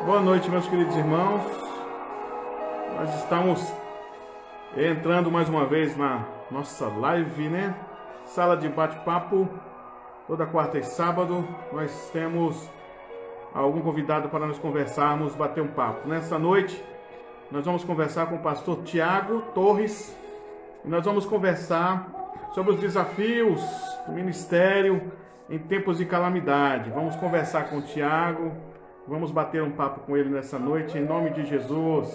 Boa noite, meus queridos irmãos. Nós estamos entrando mais uma vez na nossa live, né? Sala de bate-papo, toda quarta e sábado. Nós temos algum convidado para nós conversarmos, bater um papo. Nessa noite, nós vamos conversar com o pastor Tiago Torres. E nós vamos conversar sobre os desafios do ministério em tempos de calamidade. Vamos conversar com o Tiago. Vamos bater um papo com ele nessa noite, em nome de Jesus.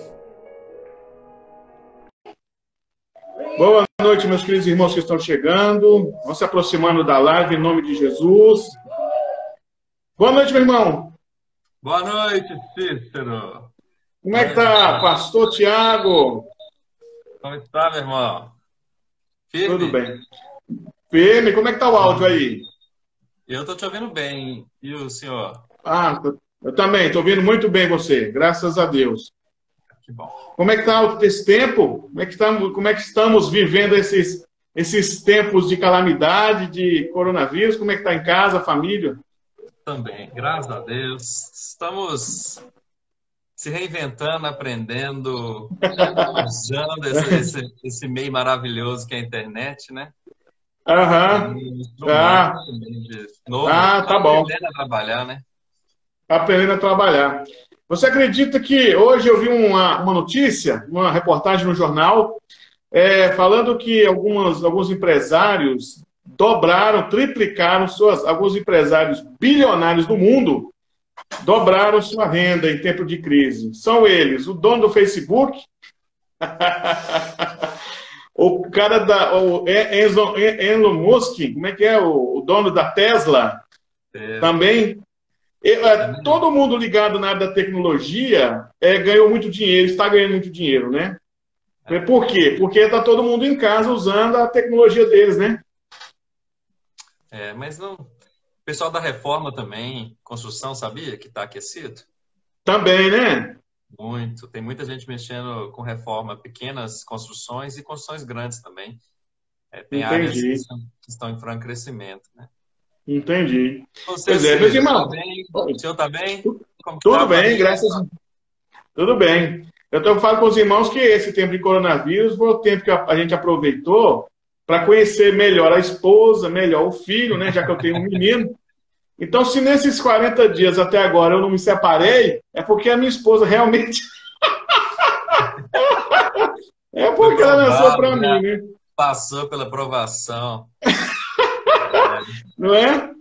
Boa noite, meus queridos irmãos que estão chegando. Vamos se aproximando da live, em nome de Jesus. Boa noite, meu irmão. Boa noite, Cícero. Como é que tá, pastor Tiago? Como está, meu irmão? Firme? Tudo bem. Firme, como é que tá o áudio aí? Eu tô te ouvindo bem. E o senhor? Eu também, estou ouvindo muito bem você, graças a Deus. Que bom. Como é que está esse tempo? Como é que estamos vivendo esses tempos de calamidade, de coronavírus? Como é que está em casa, família? Também, graças a Deus. Estamos se reinventando, aprendendo, usando esse meio maravilhoso que é a internet, né? Aham. Tá bom. Aprendendo a trabalhar, né? Aprendendo a trabalhar. Você acredita que hoje eu vi uma notícia, uma reportagem no jornal, falando que alguns empresários dobraram, triplicaram alguns empresários bilionários do mundo dobraram sua renda em tempo de crise. São eles, o dono do Facebook, o cara o Elon Musk, como é que é? O dono da Tesla, também. Todo mundo ligado na área da tecnologia ganhou muito dinheiro, está ganhando muito dinheiro, né? Por quê? Porque está todo mundo em casa usando a tecnologia deles, né? Mas não. O pessoal da reforma também, construção, sabia que está aquecido? Também, né? Muito. Tem muita gente mexendo com reforma, pequenas construções e construções grandes também. Tem áreas que estão em franco crescimento, né? Entendi. Você, pois é, meus irmãos. O senhor está bem? Tudo bem, graças a Deus. Tudo bem. Eu falo com os irmãos que esse tempo de coronavírus foi o tempo que a gente aproveitou para conhecer melhor a esposa, melhor o filho, né? Já que eu tenho um menino. Então, se nesses 40 dias até agora eu não me separei, é porque a minha esposa realmente. É porque ela nasceu para mim, né? Passou pela provação. Não é?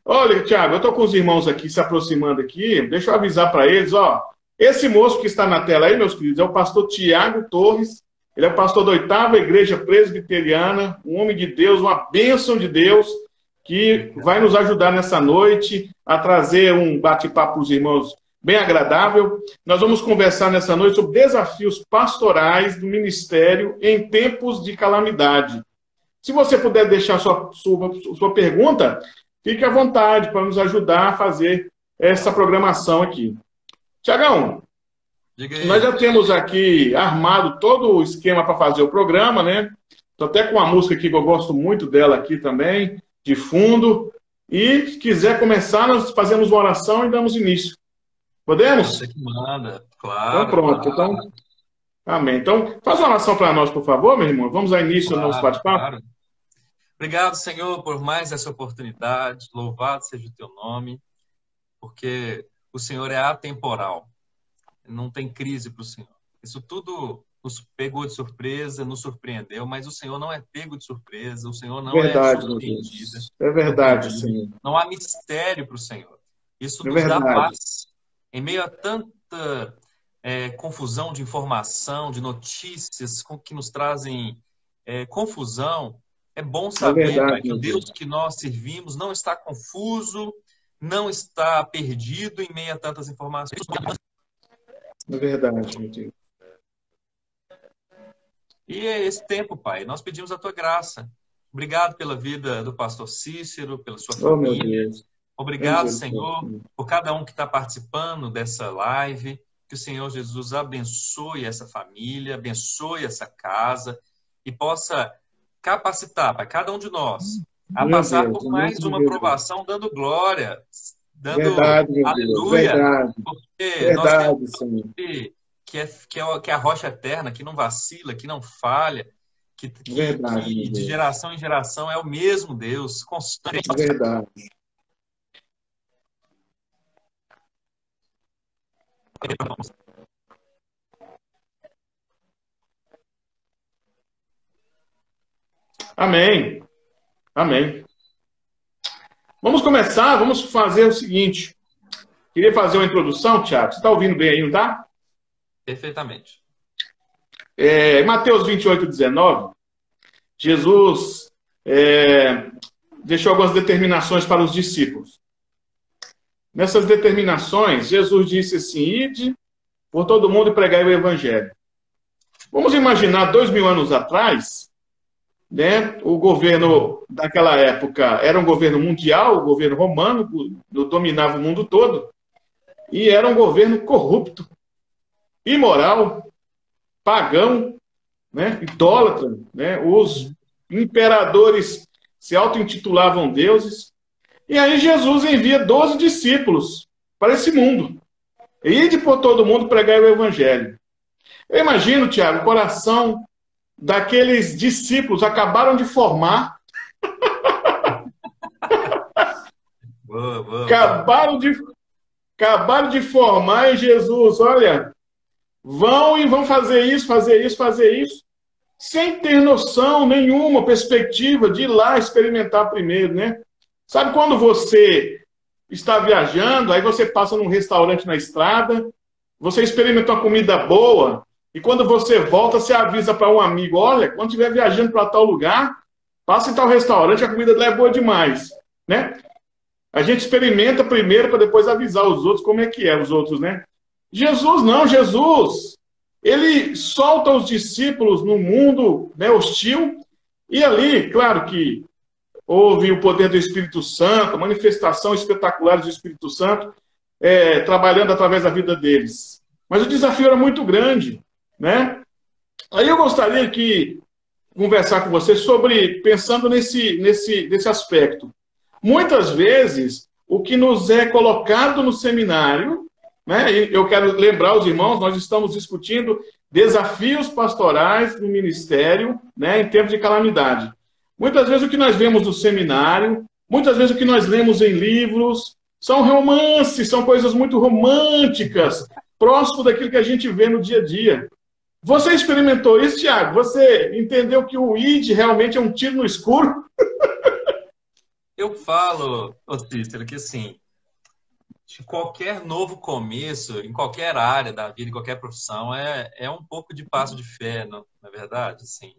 Olha, Tiago, eu estou com os irmãos aqui se aproximando aqui. Deixa eu avisar para eles, ó. Esse moço que está na tela aí, meus queridos, é o pastor Tiago Torres. Ele é o pastor da 8ª Igreja Presbiteriana, um homem de Deus, uma bênção de Deus, que vai nos ajudar nessa noite a trazer um bate-papo para os irmãos bem agradável. Nós vamos conversar nessa noite sobre desafios pastorais do ministério em tempos de calamidade. Se você puder deixar sua pergunta, fique à vontade para nos ajudar a fazer essa programação aqui. Tiagão, nós já temos aqui armado todo o esquema para fazer o programa, né? Estou até com uma música aqui que eu gosto muito dela aqui também, de fundo. E se quiser começar, nós fazemos uma oração e damos início. Podemos? Você que manda, claro. Então pronto. Claro. Então, amém. Então, faz uma oração para nós, por favor, meu irmão. Vamos ao início do nosso bate-papo. Claro. Obrigado, Senhor, por mais essa oportunidade. Louvado seja o teu nome, porque o Senhor é atemporal. Não tem crise para o Senhor. Isso tudo nos pegou de surpresa, nos surpreendeu, mas o Senhor não é pego de surpresa, o Senhor não é surpreendido. É verdade, Senhor. Não há mistério para o Senhor. Isso nos dá paz. Em meio a tanta confusão de informação, de notícias que nos trazem confusão, é bom saber que o Deus que nós servimos não está confuso, não está perdido em meio a tantas informações. É verdade, meu Deus. E é esse tempo, Pai, nós pedimos a tua graça. Obrigado pela vida do pastor Cícero, pela sua família. Meu Deus. Obrigado, Senhor, por cada um que está participando dessa live. Que o Senhor Jesus abençoe essa família, abençoe essa casa e possa capacitar para cada um de nós a passar por mais uma provação, dando glória, dando verdade, meu Deus. aleluia, Verdade. porque Verdade, nós Senhor. temos que é a rocha eterna, que não vacila, que não falha, Verdade, que meu de Deus. geração em geração é o mesmo Deus, constante. Verdade. Amém. Amém. Vamos começar, vamos fazer o seguinte. Queria fazer uma introdução, Tiago. Você está ouvindo bem aí, não tá? Perfeitamente. Mateus 28:19, Jesus deixou algumas determinações para os discípulos. Nessas determinações, Jesus disse assim: ide por todo mundo e pregai o evangelho. Vamos imaginar 2000 anos atrás, né? O governo daquela época era um governo mundial, o governo romano dominava o mundo todo, e era um governo corrupto, imoral, pagão, né? Idólatra, né? Os imperadores se auto-intitulavam deuses. E aí Jesus envia 12 discípulos para esse mundo. Ide por todo mundo pregar o evangelho. Eu imagino, Tiago, o coração daqueles discípulos acabaram de formar. Acabaram de formar em Jesus. Olha, vão fazer isso, sem ter noção nenhuma, perspectiva de ir lá experimentar primeiro, né? Sabe quando você está viajando, aí você passa num restaurante na estrada, você experimenta uma comida boa, e quando você volta, você avisa para um amigo: olha, quando estiver viajando para tal lugar, passa em tal restaurante, a comida lá é boa demais, né? A gente experimenta primeiro para depois avisar os outros como é que é, os outros, né? Jesus não, Jesus, ele solta os discípulos no mundo, né, hostil, e ali, claro que houve o poder do Espírito Santo, a manifestação espetacular do Espírito Santo, trabalhando através da vida deles. Mas o desafio era muito grande, né? Aí eu gostaria de conversar com você sobre, pensando nesse aspecto. Muitas vezes, o que nos é colocado no seminário, né? E eu quero lembrar os irmãos, nós estamos discutindo desafios pastorais no ministério, né, em tempos de calamidade. Muitas vezes o que nós vemos no seminário, muitas vezes o que nós lemos em livros, são romances, são coisas muito românticas, próximo daquilo que a gente vê no dia a dia. Você experimentou isso, Tiago? Você entendeu que o ID realmente é um tiro no escuro? Eu falo, Cícero, que assim, de qualquer novo começo, em qualquer área da vida, em qualquer profissão, é um pouco de passo de fé, não é verdade? Assim,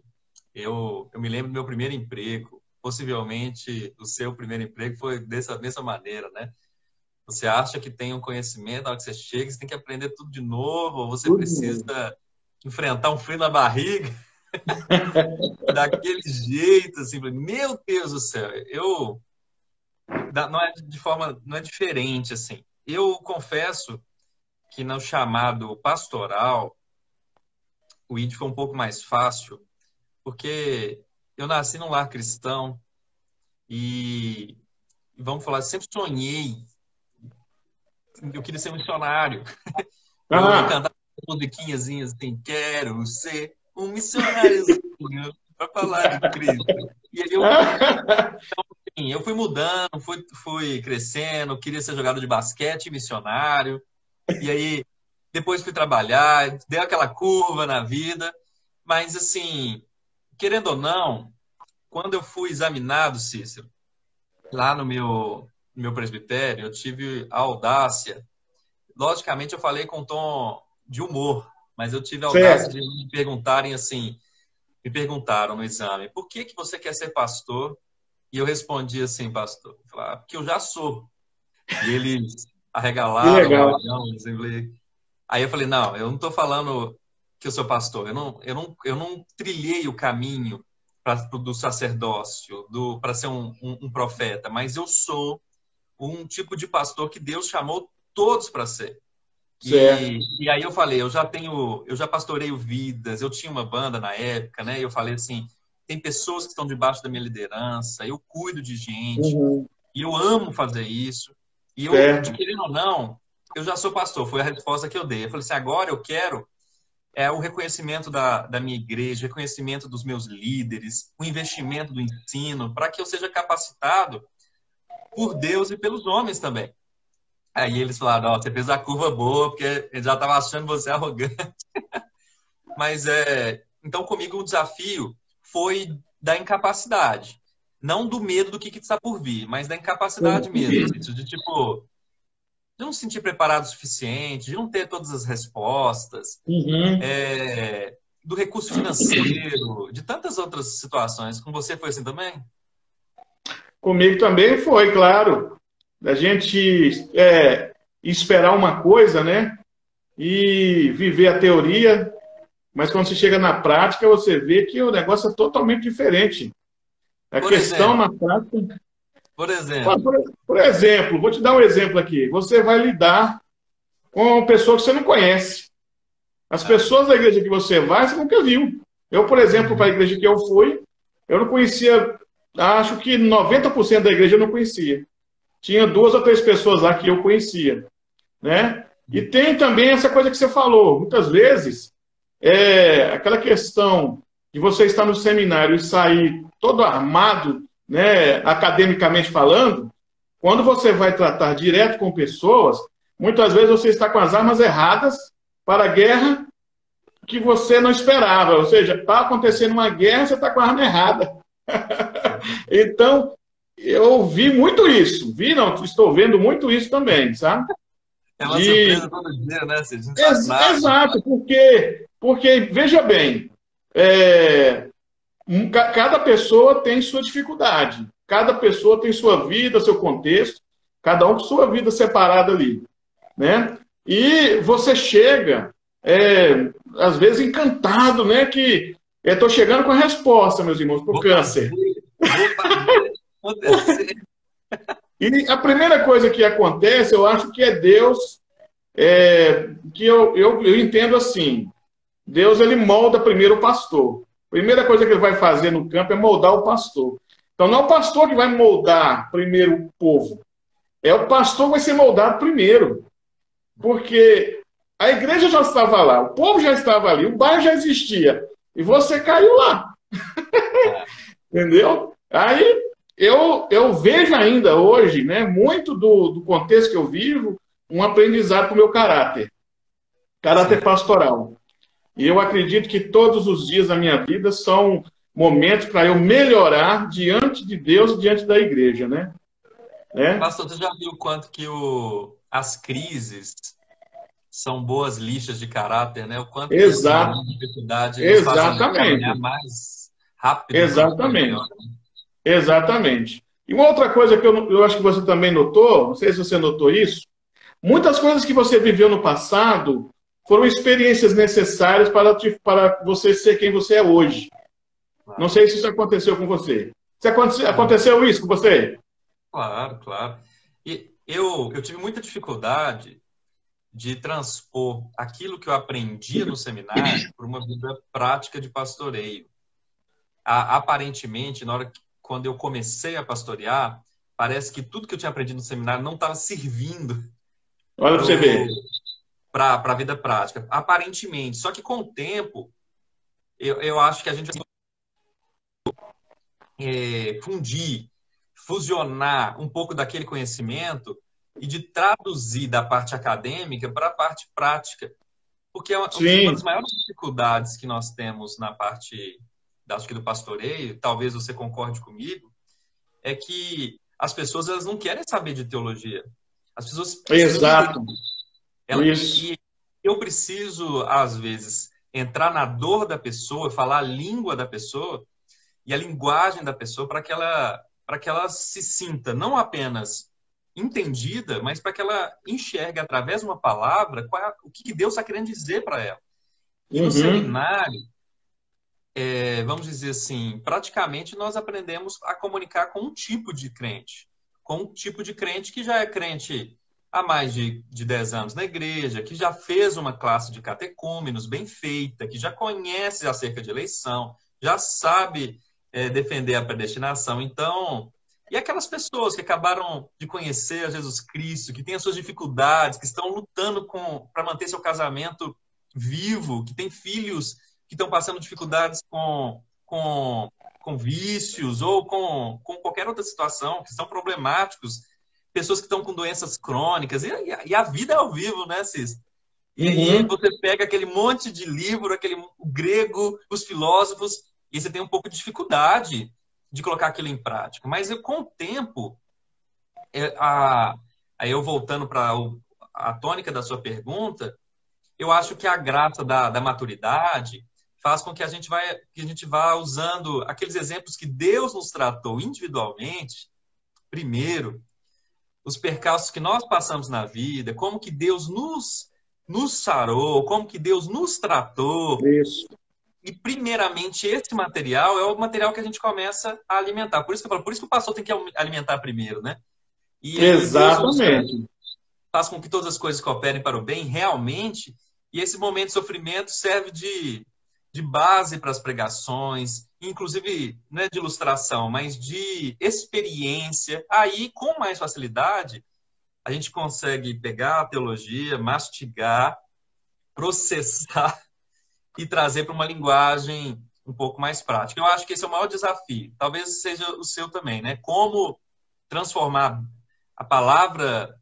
eu me lembro do meu primeiro emprego, possivelmente o seu primeiro emprego foi dessa maneira, né? Você acha que tem um conhecimento, na hora que você chega, você tem que aprender tudo de novo, ou você precisa enfrentar um frio na barriga, daquele jeito, assim, meu Deus do céu, não é diferente, assim. Eu confesso que no chamado pastoral, o ID foi um pouco mais fácil, porque eu nasci num lar cristão e vamos falar, sempre sonhei, eu queria ser missionário. Eu cantava musiquinhas assim: quero ser um missionário para falar de Cristo. E aí eu fui mudando, fui crescendo, queria ser jogador de basquete, missionário. E aí depois fui trabalhar, deu aquela curva na vida. Mas assim, querendo ou não, quando eu fui examinado, Cícero, lá no meu presbitério, eu tive a audácia. Logicamente, eu falei com um tom de humor, mas eu tive a audácia de me perguntarem assim, me perguntaram no exame: por que você quer ser pastor? E eu respondi assim: pastor, porque eu já sou. E eles arregalaram o olhão, aí eu falei: não, eu não estou falando que eu sou pastor, eu não trilhei o caminho do sacerdócio, para ser um profeta, mas eu sou um tipo de pastor que Deus chamou todos para ser. E aí eu falei: eu já pastoreio vidas, eu tinha uma banda na época, né? E eu falei assim: tem pessoas que estão debaixo da minha liderança, eu cuido de gente, e eu amo fazer isso. E eu, Certo. querendo ou não, eu já sou pastor, foi a resposta que eu dei. Eu falei assim, agora eu quero o reconhecimento da minha igreja, o reconhecimento dos meus líderes, o investimento do ensino, para que eu seja capacitado por Deus e pelos homens também. Aí eles falaram, ó, você fez a curva boa, porque eles já estavam achando você arrogante. Mas, então, comigo o desafio foi da incapacidade. Não do medo do que está por vir, mas da incapacidade mesmo. De, tipo, de não se sentir preparado o suficiente, de não ter todas as respostas, Uhum. do recurso financeiro, de tantas outras situações. Com você foi assim também? Comigo também foi, claro. A gente esperar uma coisa, né? E viver a teoria, mas quando você chega na prática, você vê que o negócio é totalmente diferente. A Por questão exemplo, na prática. por exemplo. Por exemplo, vou te dar um exemplo aqui. Você vai lidar com pessoas que você não conhece. As pessoas da igreja que você vai, você nunca viu. Eu, por exemplo, para a igreja que eu fui, eu não conhecia, acho que 90% da igreja eu não conhecia. Tinha 2 ou 3 pessoas lá que eu conhecia, né? E tem também essa coisa que você falou. Muitas vezes, aquela questão de você estar no seminário e sair todo armado, né, academicamente falando, quando você vai tratar direto com pessoas, muitas vezes você está com as armas erradas para a guerra que você não esperava. Ou seja, está acontecendo uma guerra, você está com a arma errada. Então, eu vi muito isso. Não, estou vendo muito isso também, sabe? É uma surpresa todo dia, né? Você não sabe nada. Exato, porque veja bem, cada pessoa tem sua dificuldade, cada pessoa tem sua vida, seu contexto, cada um com sua vida separada ali, né? E você chega, às vezes, encantado, né? Que estou chegando com a resposta, meus irmãos, para o câncer. Vou fazer acontecer. E a primeira coisa que acontece, eu acho que é Deus, que eu entendo assim, Deus ele molda primeiro o pastor. A primeira coisa que ele vai fazer no campo é moldar o pastor. Então não é o pastor que vai moldar primeiro o povo, é o pastor que vai ser moldado primeiro. Porque a igreja já estava lá, o povo já estava ali, o bairro já existia, e você caiu lá. Entendeu? Aí eu vejo ainda hoje, né, muito do contexto que eu vivo, um aprendizado para o meu caráter pastoral. E eu acredito que todos os dias da minha vida são momentos para eu melhorar diante de Deus e diante da igreja, né? Pastor, você já viu o quanto que as crises são boas lixas de caráter, né? O quanto que esses momentos de dificuldade nos fazem caminhar mais rápido. Exatamente. Exatamente. E uma outra coisa que eu acho que você também notou, não sei se você notou isso, muitas coisas que você viveu no passado foram experiências necessárias para você ser quem você é hoje. Claro. Não sei se isso aconteceu com você. Aconteceu isso com você? Claro, claro. E eu tive muita dificuldade de transpor aquilo que eu aprendia no seminário para uma vida prática de pastoreio. Aparentemente, quando eu comecei a pastorear, parece que tudo que eu tinha aprendido no seminário não estava servindo. Olha para você ver. Para a vida prática. Aparentemente. Só que com o tempo, eu acho que a gente fusionar um pouco daquele conhecimento e de traduzir da parte acadêmica para a parte prática. Porque uma das maiores dificuldades que nós temos na parte acho que do pastoreio, talvez você concorde comigo, é que as pessoas elas não querem saber de teologia. As pessoas Exato. E eu preciso, às vezes, entrar na dor da pessoa, falar a língua da pessoa e a linguagem da pessoa para que ela se sinta não apenas entendida, mas para que ela enxergue através de uma palavra o que Deus está querendo dizer para ela. E no seminário, vamos dizer assim, praticamente nós aprendemos a comunicar com um tipo de crente. Com um tipo de crente que já é crente há mais de 10 anos na igreja, que já fez uma classe de catecúmenos bem feita, que já conhece acerca de eleição, já sabe defender a predestinação. Então, E aquelas pessoas que acabaram de conhecer a Jesus Cristo, que têm as suas dificuldades, que estão lutando para manter seu casamento vivo, que têm filhos que estão passando dificuldades com vícios ou com qualquer outra situação, que são problemáticos, pessoas que estão com doenças crônicas, e a vida é ao vivo, né, Cis? E aí você pega aquele monte de livro, o grego, os filósofos, e você tem um pouco de dificuldade de colocar aquilo em prática. Mas com o tempo, aí eu voltando para a tônica da sua pergunta, eu acho que a graça da maturidade faz com que a gente vá usando aqueles exemplos que Deus nos tratou individualmente, primeiro, os percalços que nós passamos na vida, como que Deus nos sarou, como que Deus nos tratou. Isso. E, primeiramente, esse material é o material que a gente começa a alimentar. Por isso que eu falo, por isso que o pastor tem que alimentar primeiro, né? E exatamente. Deus faz com que todas as coisas cooperem para o bem, realmente, e esse momento de sofrimento serve de base para as pregações, inclusive, não é de ilustração, mas de experiência. Aí, com mais facilidade, a gente consegue pegar a teologia, mastigar, processar e trazer para uma linguagem um pouco mais prática. Eu acho que esse é o maior desafio. Talvez seja o seu também, né? Como transformar a palavra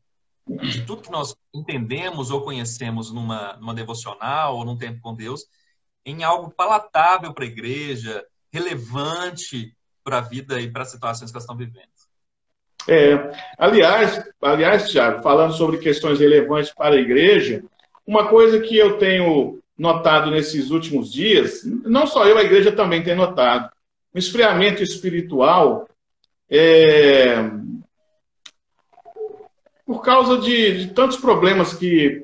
de tudo que nós entendemos ou conhecemos numa devocional ou num tempo com Deus em algo palatável para a igreja, relevante para a vida e para as situações que elas estão vivendo. Aliás, Thiago, falando sobre questões relevantes para a igreja, uma coisa que eu tenho notado nesses últimos dias, não só eu, a igreja também tem notado, um esfriamento espiritual por causa de tantos problemas que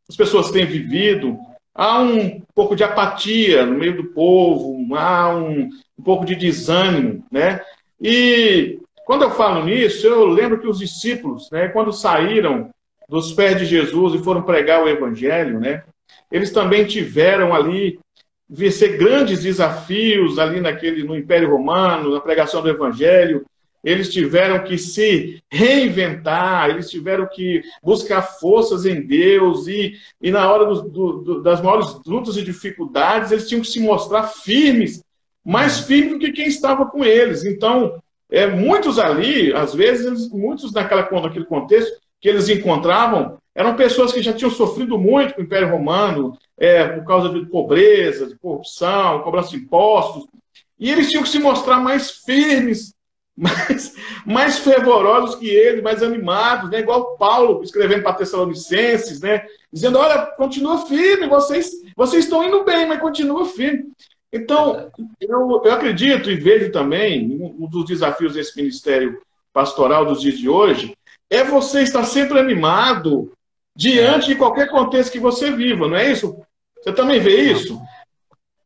as pessoas têm vivido. Há um pouco de apatia no meio do povo, há um pouco de desânimo, né? E quando eu falo nisso, eu lembro que os discípulos, né, quando saíram dos pés de Jesus e foram pregar o evangelho, né, eles também tiveram ali vencer grandes desafios ali no Império Romano, na pregação do evangelho. Eles tiveram que se reinventar, eles tiveram que buscar forças em Deus e na hora das maiores lutas e dificuldades, eles tinham que se mostrar firmes, mais firmes do que quem estava com eles. Então, muitos ali, às vezes, muitos naquele contexto que eles encontravam, eram pessoas que já tinham sofrido muito com o Império Romano, por causa de pobreza, de corrupção, cobrança de impostos, e eles tinham que se mostrar mais firmes, mais fervorosos que eles, mais animados, né? Igual Paulo escrevendo para Tessalonicenses, né? Dizendo, olha, continua firme, vocês estão indo bem, mas continua firme. Então, eu acredito e vejo também, um dos desafios desse ministério pastoral dos dias de hoje, é você estar sempre animado diante de qualquer contexto que você viva, não é isso? Você também vê isso?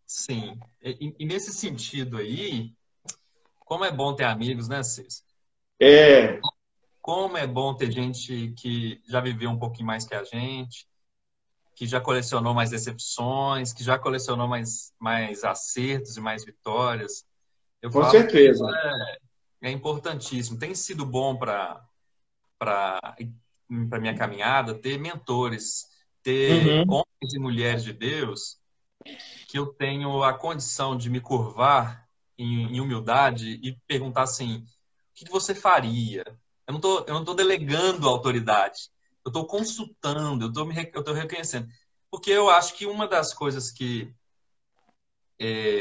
Sim. E nesse sentido aí, como é bom ter amigos, né, Cis? Como é bom ter gente que já viveu um pouquinho mais que a gente, que já colecionou mais decepções, que já colecionou mais acertos e mais vitórias. Com certeza. É importantíssimo. Tem sido bom para minha caminhada ter mentores, ter homens e mulheres de Deus que eu tenho a condição de me curvar em humildade e perguntar assim, o que você faria? Eu não tô delegando autoridade. Eu estou consultando, eu estou reconhecendo. Porque eu acho que uma das coisas que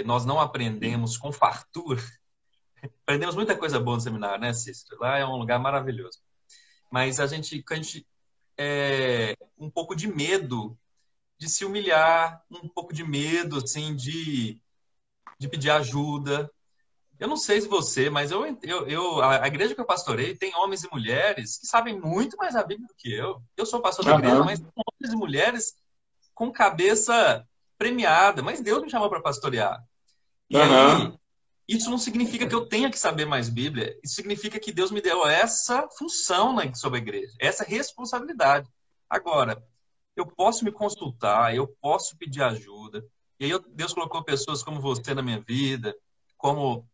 nós não aprendemos com fartura, aprendemos muita coisa boa no seminário, né, Cícero? Lá é um lugar maravilhoso. Mas a gente um pouco de medo de se humilhar, um pouco de medo, assim, de pedir ajuda. Eu não sei se você, mas a igreja que eu pastorei tem homens e mulheres que sabem muito mais a Bíblia do que eu. Eu sou pastor da igreja, mas tem homens e mulheres com cabeça premiada. Mas Deus me chamou para pastorear. E aí, isso não significa que eu tenha que saber mais Bíblia. Isso significa que Deus me deu essa função sobre a igreja, essa responsabilidade. Agora, eu posso me consultar, eu posso pedir ajuda. E aí Deus colocou pessoas como você na minha vida, como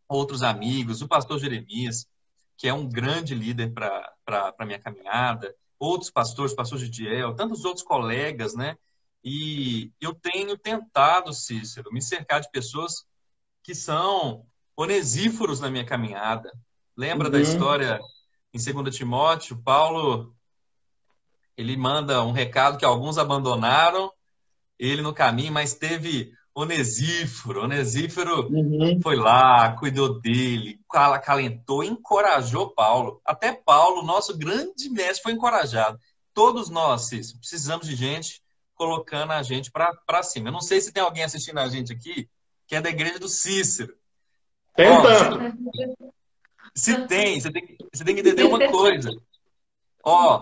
outros amigos, o pastor Jeremias, que é um grande líder para a minha caminhada, outros pastores, pastor Gidiel, tantos outros colegas, né? E eu tenho tentado, Cícero, me cercar de pessoas que são onesíforos na minha caminhada. Lembra da história em 2 Timóteo? Paulo, ele manda um recado que alguns abandonaram ele no caminho, mas teve Onesíforo. Onesíforo foi lá, cuidou dele, acalentou, encorajou Paulo. Até Paulo, nosso grande mestre, foi encorajado. Todos nós, Cícero, precisamos de gente colocando a gente para cima. Eu não sei se tem alguém assistindo a gente aqui que é da igreja do Cícero. Se tem, você tem que entender uma coisa.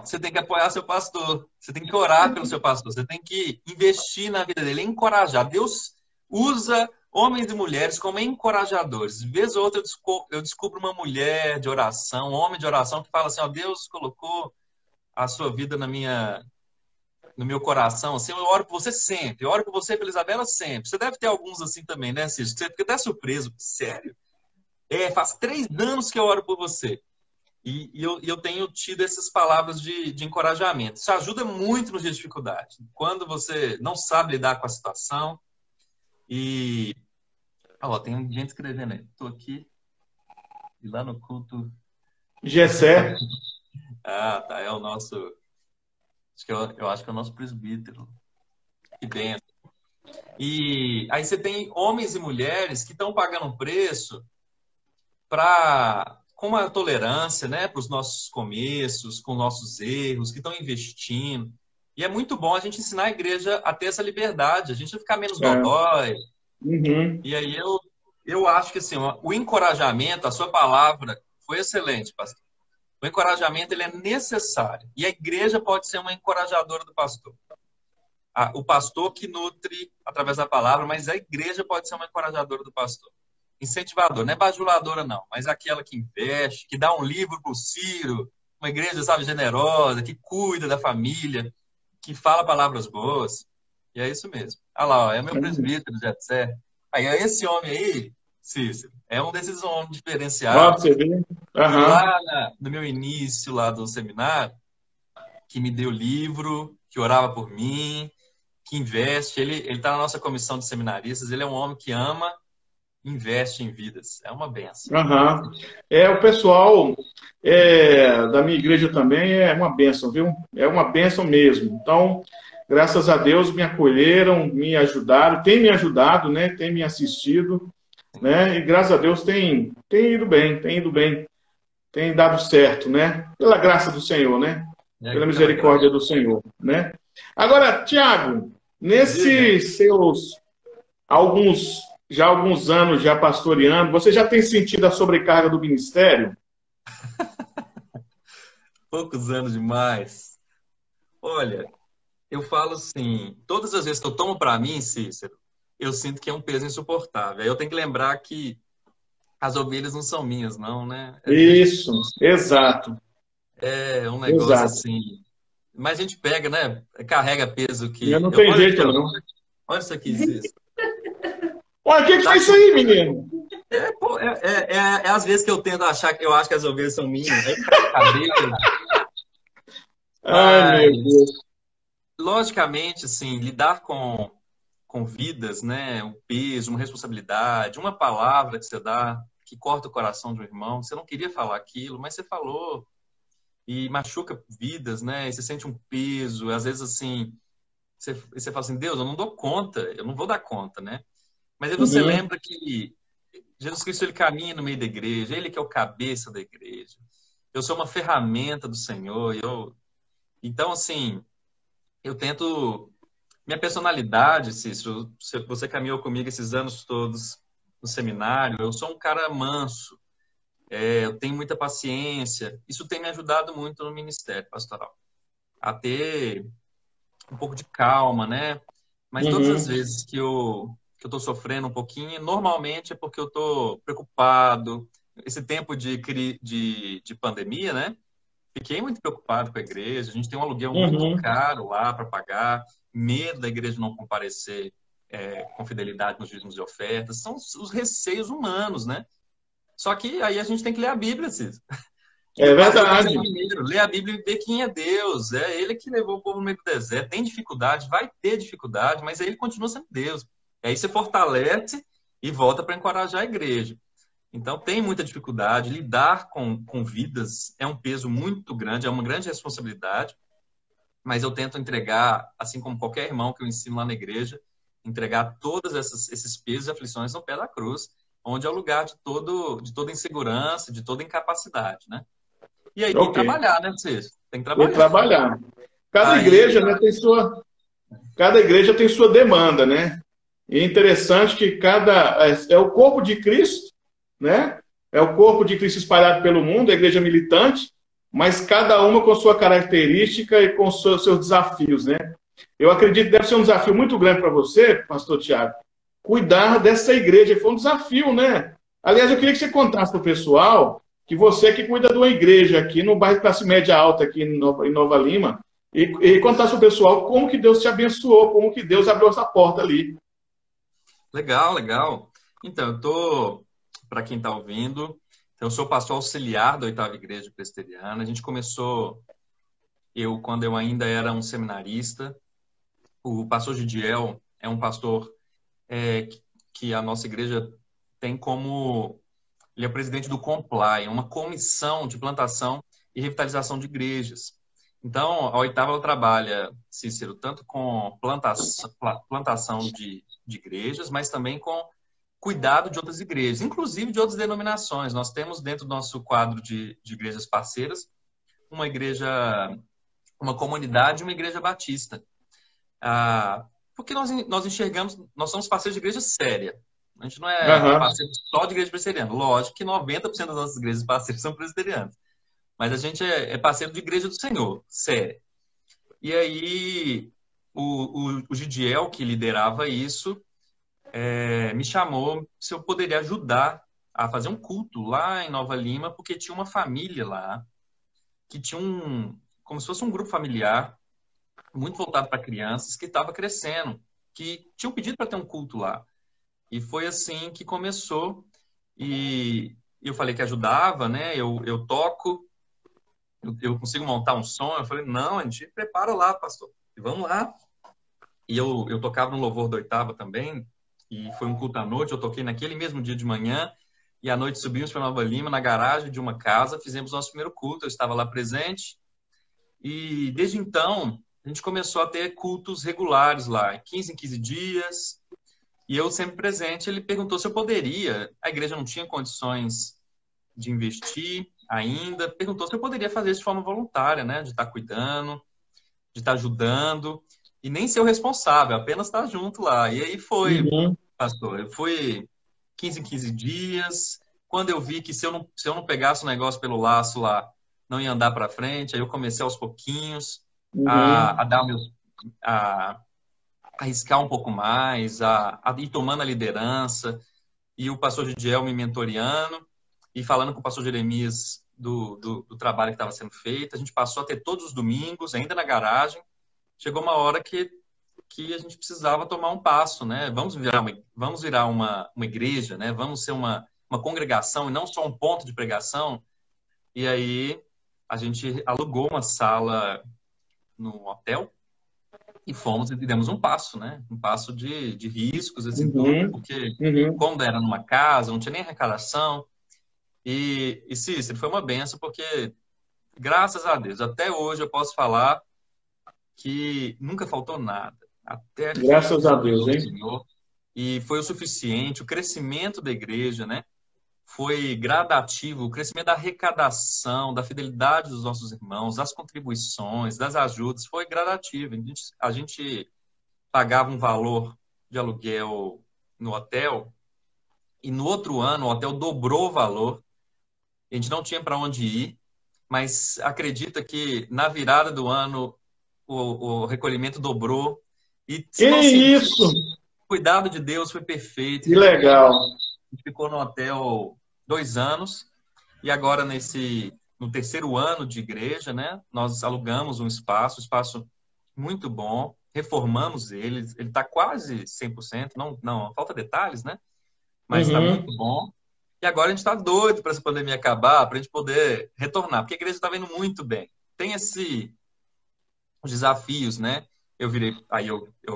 Você tem que apoiar seu pastor, você tem que orar pelo seu pastor, você tem que investir na vida dele, encorajar. Deus usa homens e mulheres como encorajadores. De vez ou outra eu descubro uma mulher de oração, um homem de oração que fala assim, Deus colocou a sua vida no meu coração, assim, eu oro por você sempre, eu oro por você e pela Isabela sempre. Você deve ter alguns assim também, né, Cícero? Você fica até surpreso, sério. Faz 3 anos que eu oro por você. E eu tenho tido essas palavras de encorajamento. Isso ajuda muito nos dias de dificuldade. Quando você não sabe lidar com a situação. E tem gente escrevendo aí. Estou aqui. E lá no culto. Gessé. Tá. É o nosso. Eu acho que é o nosso presbítero. Que benção. E aí você tem homens e mulheres que estão pagando um preço com uma tolerância, né, para os nossos começos, com nossos erros, que estão investindo. E é muito bom a gente ensinar a igreja a ter essa liberdade, a gente não ficar menos dodói. E aí eu acho que assim, o encorajamento, a sua palavra foi excelente, pastor. O encorajamento ele é necessário. E a igreja pode ser uma encorajadora do pastor. O pastor que nutre através da palavra, mas a igreja pode ser uma encorajadora do pastor. Incentivador, não é bajuladora não, mas aquela que investe, que dá um livro para o Ciro, uma igreja, sabe, generosa, que cuida da família, que fala palavras boas. E é isso mesmo. Olha lá, é meu presbítero, Jetsé. Aí esse homem aí, Cícero, é um desses homens diferenciados. Você vê? Lá no meu início lá do seminário, que me deu livro, que orava por mim, que investe. Ele está na nossa comissão de seminaristas, ele é um homem que ama, investe em vidas. É uma benção. O pessoal da minha igreja também é uma benção, viu? É uma benção mesmo. Então, graças a Deus, me acolheram, me ajudaram, tem me ajudado, né? Tem me assistido, né? E graças a Deus tem ido bem, tem dado certo, né? Pela graça do Senhor, né? Pela misericórdia do Senhor, né? Agora, Tiago, nesses seus alguns anos já pastoreando, você já tem sentido a sobrecarga do ministério? Poucos anos demais. Olha, eu falo assim, todas as vezes que eu tomo para mim, Cícero, eu sinto que é um peso insuportável. Eu tenho que lembrar que as ovelhas não são minhas, não, né? Isso, exato. É um negócio assim. Mas a gente pega, né? Carrega peso que... Não tem jeito, não. Olha isso aqui, Cícero. Olha, o que foi isso aí, menino? Às vezes que eu tento achar que eu acho que as ovelhas são minhas. Aí fica cabelo. Ai, meu Deus. Logicamente, assim, lidar com vidas, né? Um peso, uma responsabilidade, uma palavra que você dá que corta o coração de um irmão. Você não queria falar aquilo, mas você falou e machuca vidas, né? E você sente um peso. Às vezes, assim, você fala assim, Deus, eu não dou conta, eu não vou dar conta, né? Mas aí você lembra que Jesus Cristo, ele caminha no meio da igreja, ele que é o cabeça da igreja. Eu sou uma ferramenta do Senhor. Então, assim, eu tento... Minha personalidade, Cícero, você caminhou comigo esses anos todos no seminário, eu sou um cara manso, eu tenho muita paciência. Isso tem me ajudado muito no ministério pastoral. A ter um pouco de calma, né? Mas todas as vezes que eu estou sofrendo um pouquinho, normalmente é porque eu estou preocupado. Esse tempo de pandemia, né? Fiquei muito preocupado com a igreja. A gente tem um aluguel muito caro lá para pagar. Medo da igreja não comparecer com fidelidade nos dízimos e ofertas. São os receios humanos, né? Só que aí a gente tem que ler a Bíblia, Cícero. É verdade. Lê a Bíblia e vê quem é Deus. É ele que levou o povo no meio do deserto. Tem dificuldade, vai ter dificuldade, mas ele continua sendo Deus. E aí você fortalece e volta para encorajar a igreja. Então, tem muita dificuldade. Lidar com vidas é um peso muito grande, é uma grande responsabilidade. Mas eu tento entregar, assim como qualquer irmão que eu ensino lá na igreja, entregar todos esses pesos e aflições no pé da cruz, onde é o lugar de toda insegurança, de toda incapacidade, né? E aí tem que trabalhar, né, vocês? Tem que trabalhar. Tem que trabalhar. Cada igreja, né, cada igreja tem sua demanda, né? E é interessante que é o corpo de Cristo, né? É o corpo de Cristo espalhado pelo mundo, a igreja militante, mas cada uma com sua característica e com seus desafios, né? Eu acredito que deve ser um desafio muito grande para você, pastor Tiago, cuidar dessa igreja. Foi um desafio, né? Aliás, eu queria que você contasse para o pessoal que você que cuida de uma igreja aqui no bairro Classe Média Alta, aqui em Nova Lima, e contasse para o pessoal como que Deus te abençoou, como que Deus abriu essa porta ali. Legal, legal. Então, para quem está ouvindo, eu sou pastor auxiliar da 8ª Igreja Presbiteriana. A gente começou, quando eu ainda era um seminarista. O pastor Gidiel é um pastor que a nossa igreja tem como... Ele é presidente do Comply, uma comissão de plantação e revitalização de igrejas. Então, a 8ª ela trabalha, Cícero, tanto com plantação de igrejas, mas também com cuidado de outras igrejas, inclusive de outras denominações. Nós temos dentro do nosso quadro de igrejas parceiras uma igreja, uma comunidade e uma igreja batista. Porque nós enxergamos, nós somos parceiros de igreja séria. A gente não é parceiro só de igreja presbiteriana. Lógico que 90% das nossas igrejas parceiras são presbiterianas. Mas a gente é parceiro de igreja do Senhor, séria. E aí, o Gidiel, que liderava isso, me chamou se eu poderia ajudar a fazer um culto lá em Nova Lima, porque tinha uma família lá que tinha como se fosse um grupo familiar muito voltado para crianças que estava crescendo, que tinham pedido para ter um culto lá. E foi assim que começou. E eu falei que ajudava, né? Eu toco, eu consigo montar um som. Eu falei, não, a gente prepara lá, pastor. E vamos lá. E eu tocava no louvor da 8ª também. E foi um culto à noite. Eu toquei naquele mesmo dia de manhã. E à noite subimos para Nova Lima, na garagem de uma casa. Fizemos nosso primeiro culto. Eu estava lá presente. E desde então, a gente começou a ter cultos regulares lá, 15 em 15 dias. E eu sempre presente. Ele perguntou se eu poderia. A igreja não tinha condições de investir ainda. Perguntou se eu poderia fazer isso de forma voluntária, né? De estar cuidando, de estar ajudando. E nem ser o responsável, apenas estar junto lá. E aí foi, pastor. Eu fui 15 em 15 dias. Quando eu vi que se eu não pegasse o negócio pelo laço lá, não ia andar para frente, aí eu comecei aos pouquinhos a dar a arriscar um pouco mais, a ir tomando a liderança, e o pastor Gidiel me mentoreando, e falando com o pastor Jeremias do trabalho que estava sendo feito. A gente passou a ter todos os domingos, ainda na garagem. Chegou uma hora que a gente precisava tomar um passo, né? Vamos virar uma igreja, né? Vamos ser uma congregação e não só um ponto de pregação. E aí a gente alugou uma sala no hotel e fomos e demos um passo, né? Um passo de riscos, assim, tudo, porque como era numa casa, não tinha nem arrecadação. E Cícero, foi uma benção, porque graças a Deus, até hoje eu posso falar que nunca faltou nada. Até graças a Deus, hein? Senhor, e foi o suficiente. O crescimento da igreja, né? Foi gradativo. O crescimento da arrecadação, da fidelidade dos nossos irmãos, das contribuições, das ajudas, foi gradativo. A gente pagava um valor de aluguel no hotel e no outro ano o hotel dobrou o valor. A gente não tinha para onde ir, mas acredita que na virada do ano o recolhimento dobrou. E que isso! O cuidado de Deus foi perfeito. Que legal! A gente ficou no hotel 2 anos e agora no 3º ano de igreja, né? Nós alugamos um espaço muito bom, reformamos ele está quase 100%, não, falta detalhes, né? Mas está muito bom. E agora a gente está doido para essa pandemia acabar, para a gente poder retornar, porque a igreja está indo muito bem. Tem os desafios, né? Eu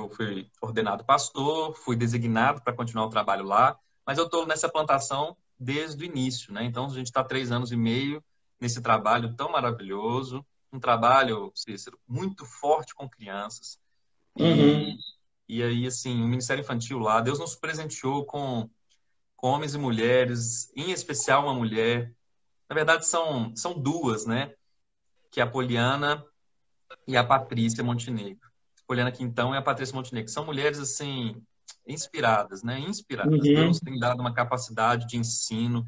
fui ordenado pastor, fui designado para continuar o trabalho lá, mas eu estou nessa plantação desde o início, né? Então a gente está 3 anos e meio nesse trabalho tão maravilhoso, um trabalho, Cícero, muito forte com crianças. E aí, assim, o Ministério Infantil lá, Deus nos presenteou com homens e mulheres, em especial uma mulher. Na verdade, são duas, né? Que é a Poliana e a Patrícia Montenegro. A Poliana Quintão e a Patrícia Montenegro. São mulheres, assim, inspiradas, né? Inspiradas. Deus tem dado uma capacidade de ensino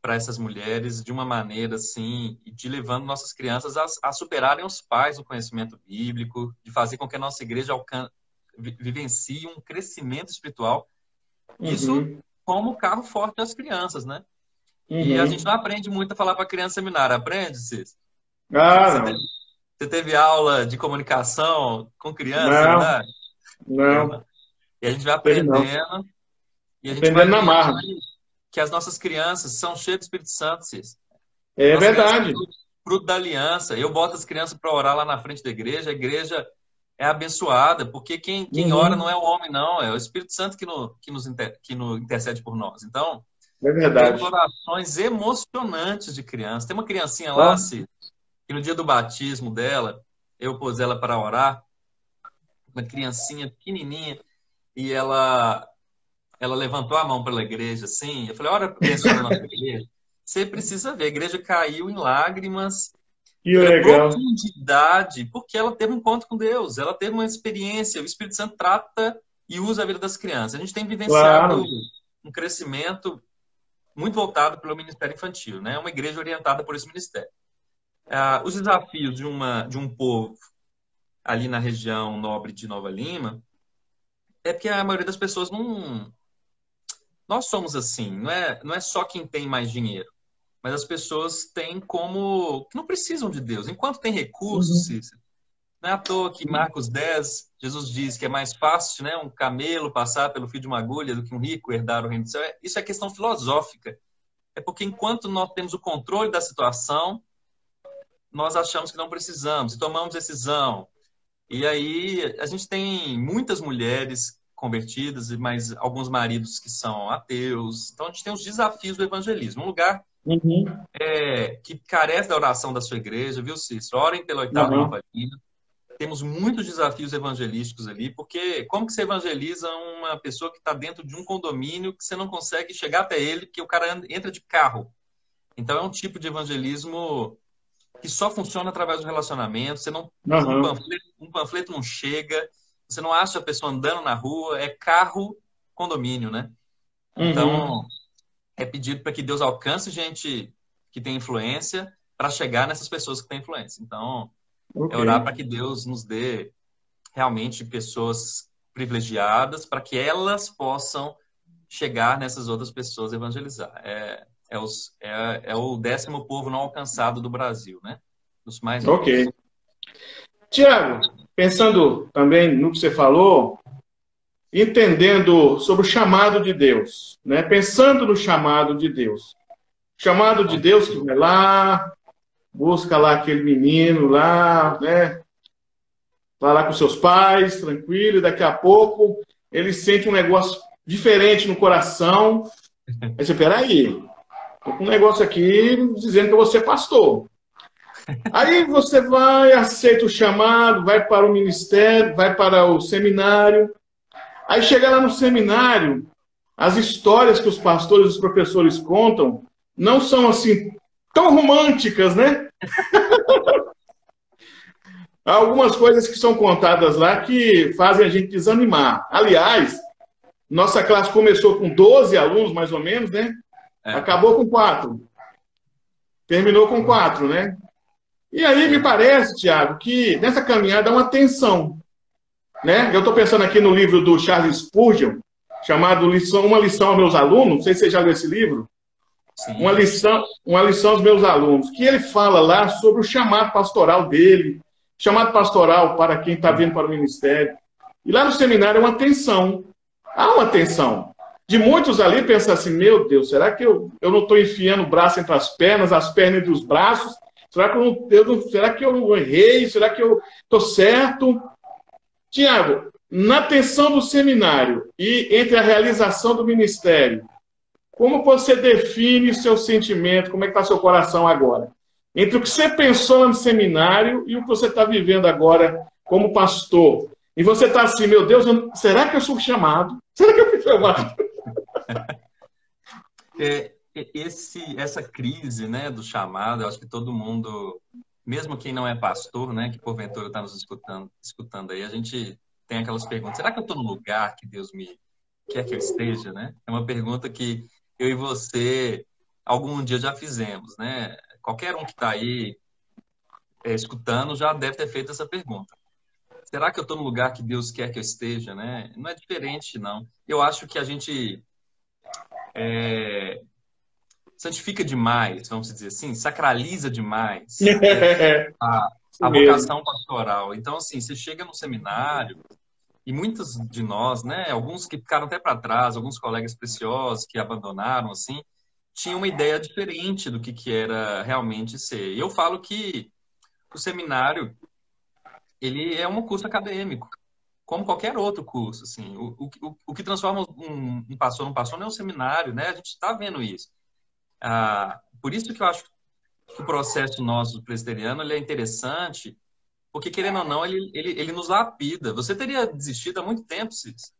para essas mulheres de uma maneira, assim, de levando nossas crianças a superarem os pais no conhecimento bíblico, de fazer com que a nossa igreja vivencie um crescimento espiritual. Isso como carro forte das crianças, né? E a gente não aprende muito a falar para criança seminário. Aprende, Cícero? Você teve aula de comunicação com criança seminário? Não. E a gente vai aprendendo. E a gente aprendendo na marra. Que as nossas crianças são cheias do Espírito Santo, Cícero. É verdade. Fruto da aliança. Eu boto as crianças para orar lá na frente da igreja. A igreja é abençoada, porque quem ora não é o homem, não. É o Espírito Santo que nos intercede por nós. Então, é verdade. Tem orações emocionantes de criança. Tem uma criancinha lá, Cícero, que no dia do batismo dela, eu pus ela para orar. Uma criancinha pequenininha. E ela levantou a mão pela igreja, assim. Eu falei, ora, abençoa a nossa igreja. Você precisa ver, a igreja caiu em lágrimas. Que legal. Profundidade, porque ela teve um encontro com Deus, ela teve uma experiência, o Espírito Santo trata e usa a vida das crianças. A gente tem vivenciado um crescimento muito voltado pelo Ministério Infantil, né? Uma igreja orientada por esse ministério. Os desafios de um povo ali na região nobre de Nova Lima é porque a maioria das pessoas não... Nós somos assim, não é só quem tem mais dinheiro. Mas as pessoas têm como... que não precisam de Deus. Enquanto tem recursos, Cícero, não é à toa que Marcos 10, Jesus diz que é mais fácil, né, um camelo passar pelo fio de uma agulha do que um rico herdar o reino do céu. Isso é questão filosófica. É porque enquanto nós temos o controle da situação, nós achamos que não precisamos e tomamos decisão. E aí a gente tem muitas mulheres convertidas, mas alguns maridos que são ateus. Então a gente tem os desafios do evangelismo. Um lugar que carece da oração da sua igreja, viu, Cícero? Orem pela 8ª Nova Lima. Temos muitos desafios evangelísticos ali, porque como que você evangeliza uma pessoa que está dentro de um condomínio que você não consegue chegar até ele, porque o cara entra de carro? Então é um tipo de evangelismo que só funciona através do relacionamento. Você não, um panfleto não chega, você não acha a pessoa andando na rua, é carro, condomínio, né? Então... é pedido para que Deus alcance gente que tem influência para chegar nessas pessoas que têm influência. Então, é orar para que Deus nos dê realmente pessoas privilegiadas para que elas possam chegar nessas outras pessoas e evangelizar. É o 10º povo não alcançado do Brasil, né? Dos mais Ok. Tiago, pensando também no que você falou, entendendo sobre o chamado de Deus, né? Pensando no chamado de Deus. Chamado de Deus que vai lá, busca lá aquele menino lá, né? Vai lá com seus pais, tranquilo, e daqui a pouco ele sente um negócio diferente no coração. Aí você, peraí, tô com um negócio aqui dizendo que eu vou ser pastor. Aí você vai, aceita o chamado, vai para o ministério, vai para o seminário. Aí chega lá no seminário, as histórias que os pastores e os professores contam não são assim tão românticas, né? Há algumas coisas que são contadas lá que fazem a gente desanimar. Aliás, nossa classe começou com 12 alunos, mais ou menos, né? Acabou com 4. Terminou com 4, né? E aí me parece, Tiago, que nessa caminhada há uma tensão. Né? Eu estou pensando aqui no livro do Charles Spurgeon, chamado Uma Lição aos Meus Alunos. Não sei se você já leu esse livro. Sim. Uma lição aos meus alunos. Que ele fala lá sobre o chamado pastoral dele, chamado pastoral para quem está vindo para o ministério. E lá no seminário é uma tensão. Há uma tensão. de muitos ali pensam assim, meu Deus, será que eu não estou enfiando o braço entre as pernas entre os braços? Será que será que eu errei? Será que eu estou certo? Tiago, na tensão do seminário e entre a realização do ministério, como você define seu sentimento? Como é que está seu coração agora? Entre o que você pensou no seminário e o que você está vivendo agora como pastor. E você está assim, meu Deus, será que eu sou chamado? Será que eu fui chamado? Essa crise, né, do chamado, eu acho que todo mundo, mesmo quem não é pastor, né, que porventura está nos escutando aí, a gente tem aquelas perguntas. Será que eu estou no lugar que Deus me quer que eu esteja, né? É uma pergunta que eu e você algum dia já fizemos, né? Qualquer um que está aí escutando já deve ter feito essa pergunta. Será que eu estou no lugar que Deus quer que eu esteja, né? Não é diferente, não. Eu acho que a gente santifica demais, vamos dizer assim, sacraliza demais a vocação pastoral. Então, assim, você chega no seminário e muitos de nós, né, alguns que ficaram até para trás, alguns colegas preciosos que abandonaram, assim, tinham uma ideia diferente do que era realmente ser. E eu falo que o seminário, ele é um curso acadêmico, como qualquer outro curso, assim. O que transforma um pastor num pastor não é o seminário, né? A gente está vendo isso. Por isso que eu acho que o processo nosso presbiteriano ele é interessante, porque, querendo ou não, ele nos lapida. Você teria desistido há muito tempo, Cis.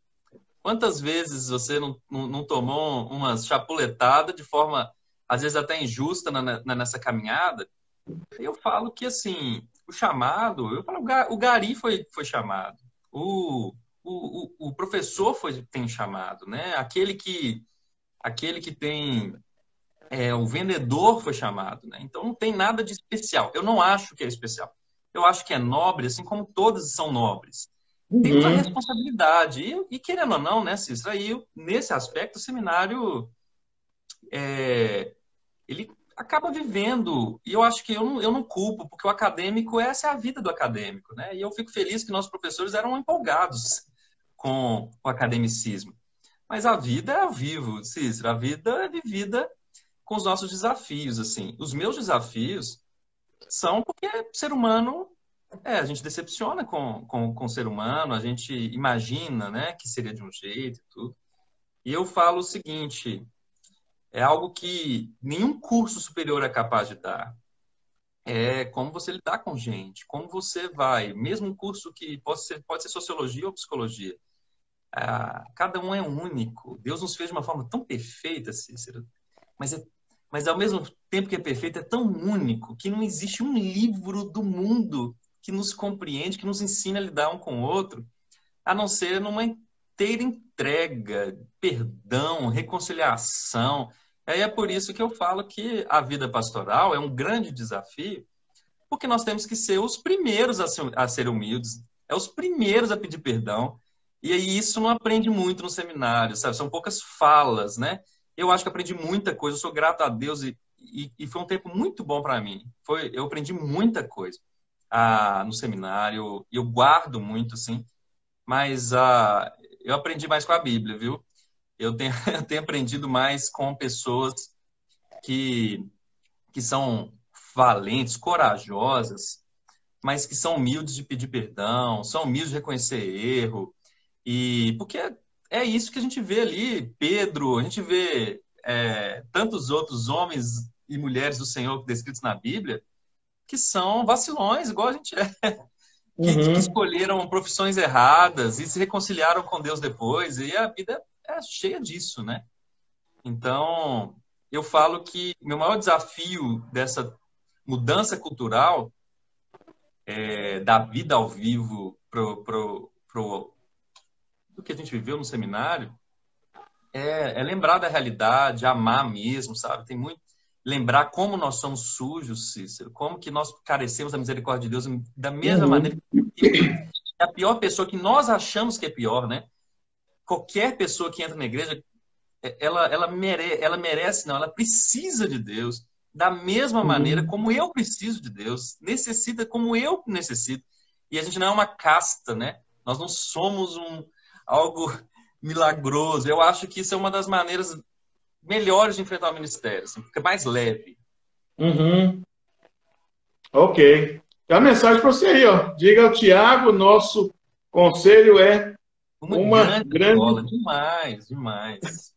Quantas vezes você não tomou uma chapuletada de forma, às vezes, até injusta nessa caminhada? Eu falo que, assim, o chamado... Eu falo, o Gari foi chamado. O professor tem chamado, né? Aquele que tem... o vendedor foi chamado, né? Então, não tem nada de especial. Eu não acho que é especial. Eu acho que é nobre, assim como todas são nobres. Tem uma responsabilidade. E querendo ou não, né, Cícero? Aí, nesse aspecto, o seminário, ele acaba vivendo. E eu acho que eu não culpo, porque o acadêmico, essa é a vida do acadêmico, né? E eu fico feliz que nossos professores eram empolgados com o academicismo. Mas a vida é ao vivo, Cícero. A vida é vivida com os nossos desafios, assim. Os meus desafios são porque ser humano, a gente decepciona com o ser humano, a gente imagina, né, que seria de um jeito e tudo. E eu falo o seguinte, é algo que nenhum curso superior é capaz de dar. É como você lidar com gente, como você vai, mesmo um curso que pode ser sociologia ou psicologia. Cada um é único. Deus nos fez de uma forma tão perfeita, Cícero, mas ao mesmo tempo que é perfeito, é tão único que não existe um livro do mundo que nos compreende, que nos ensina a lidar um com o outro, a não ser numa inteira entrega, perdão, reconciliação. Aí é por isso que eu falo que a vida pastoral é um grande desafio, porque nós temos que ser os primeiros a ser humildes, os primeiros a pedir perdão, e aí isso não aprende muito no seminário, sabe? São poucas falas, né? Eu acho que aprendi muita coisa, eu sou grato a Deus e foi um tempo muito bom para mim. Eu aprendi muita coisa no seminário, eu guardo muito, assim, mas eu aprendi mais com a Bíblia, viu? Eu tenho aprendido mais com pessoas que são valentes, corajosas, mas que são humildes de pedir perdão, são humildes de reconhecer erro, porque é isso que a gente vê ali, Pedro, a gente vê tantos outros homens e mulheres do Senhor descritos na Bíblia, que são vacilões, igual a gente é, que escolheram profissões erradas e se reconciliaram com Deus depois, e a vida é cheia disso, né? Então, eu falo que meu maior desafio dessa mudança cultural da vida ao vivo do que a gente viveu no seminário é lembrar da realidade, amar mesmo, sabe? Tem muito lembrar como nós somos sujos, Cícero, como que nós carecemos da misericórdia de Deus da mesma maneira que a pior pessoa que nós achamos que é pior, né? Qualquer pessoa que entra na igreja, ela merece, não, ela precisa de Deus da mesma maneira como eu preciso de Deus, necessita como eu necessito. E a gente não é uma casta, né? Nós não somos algo milagroso. Eu acho que isso é uma das maneiras melhores de enfrentar o ministério, assim, fica mais leve. Uhum. Ok. Tem uma mensagem para você aí, ó. Diga ao Tiago, nosso conselho é uma grande... Demais, demais.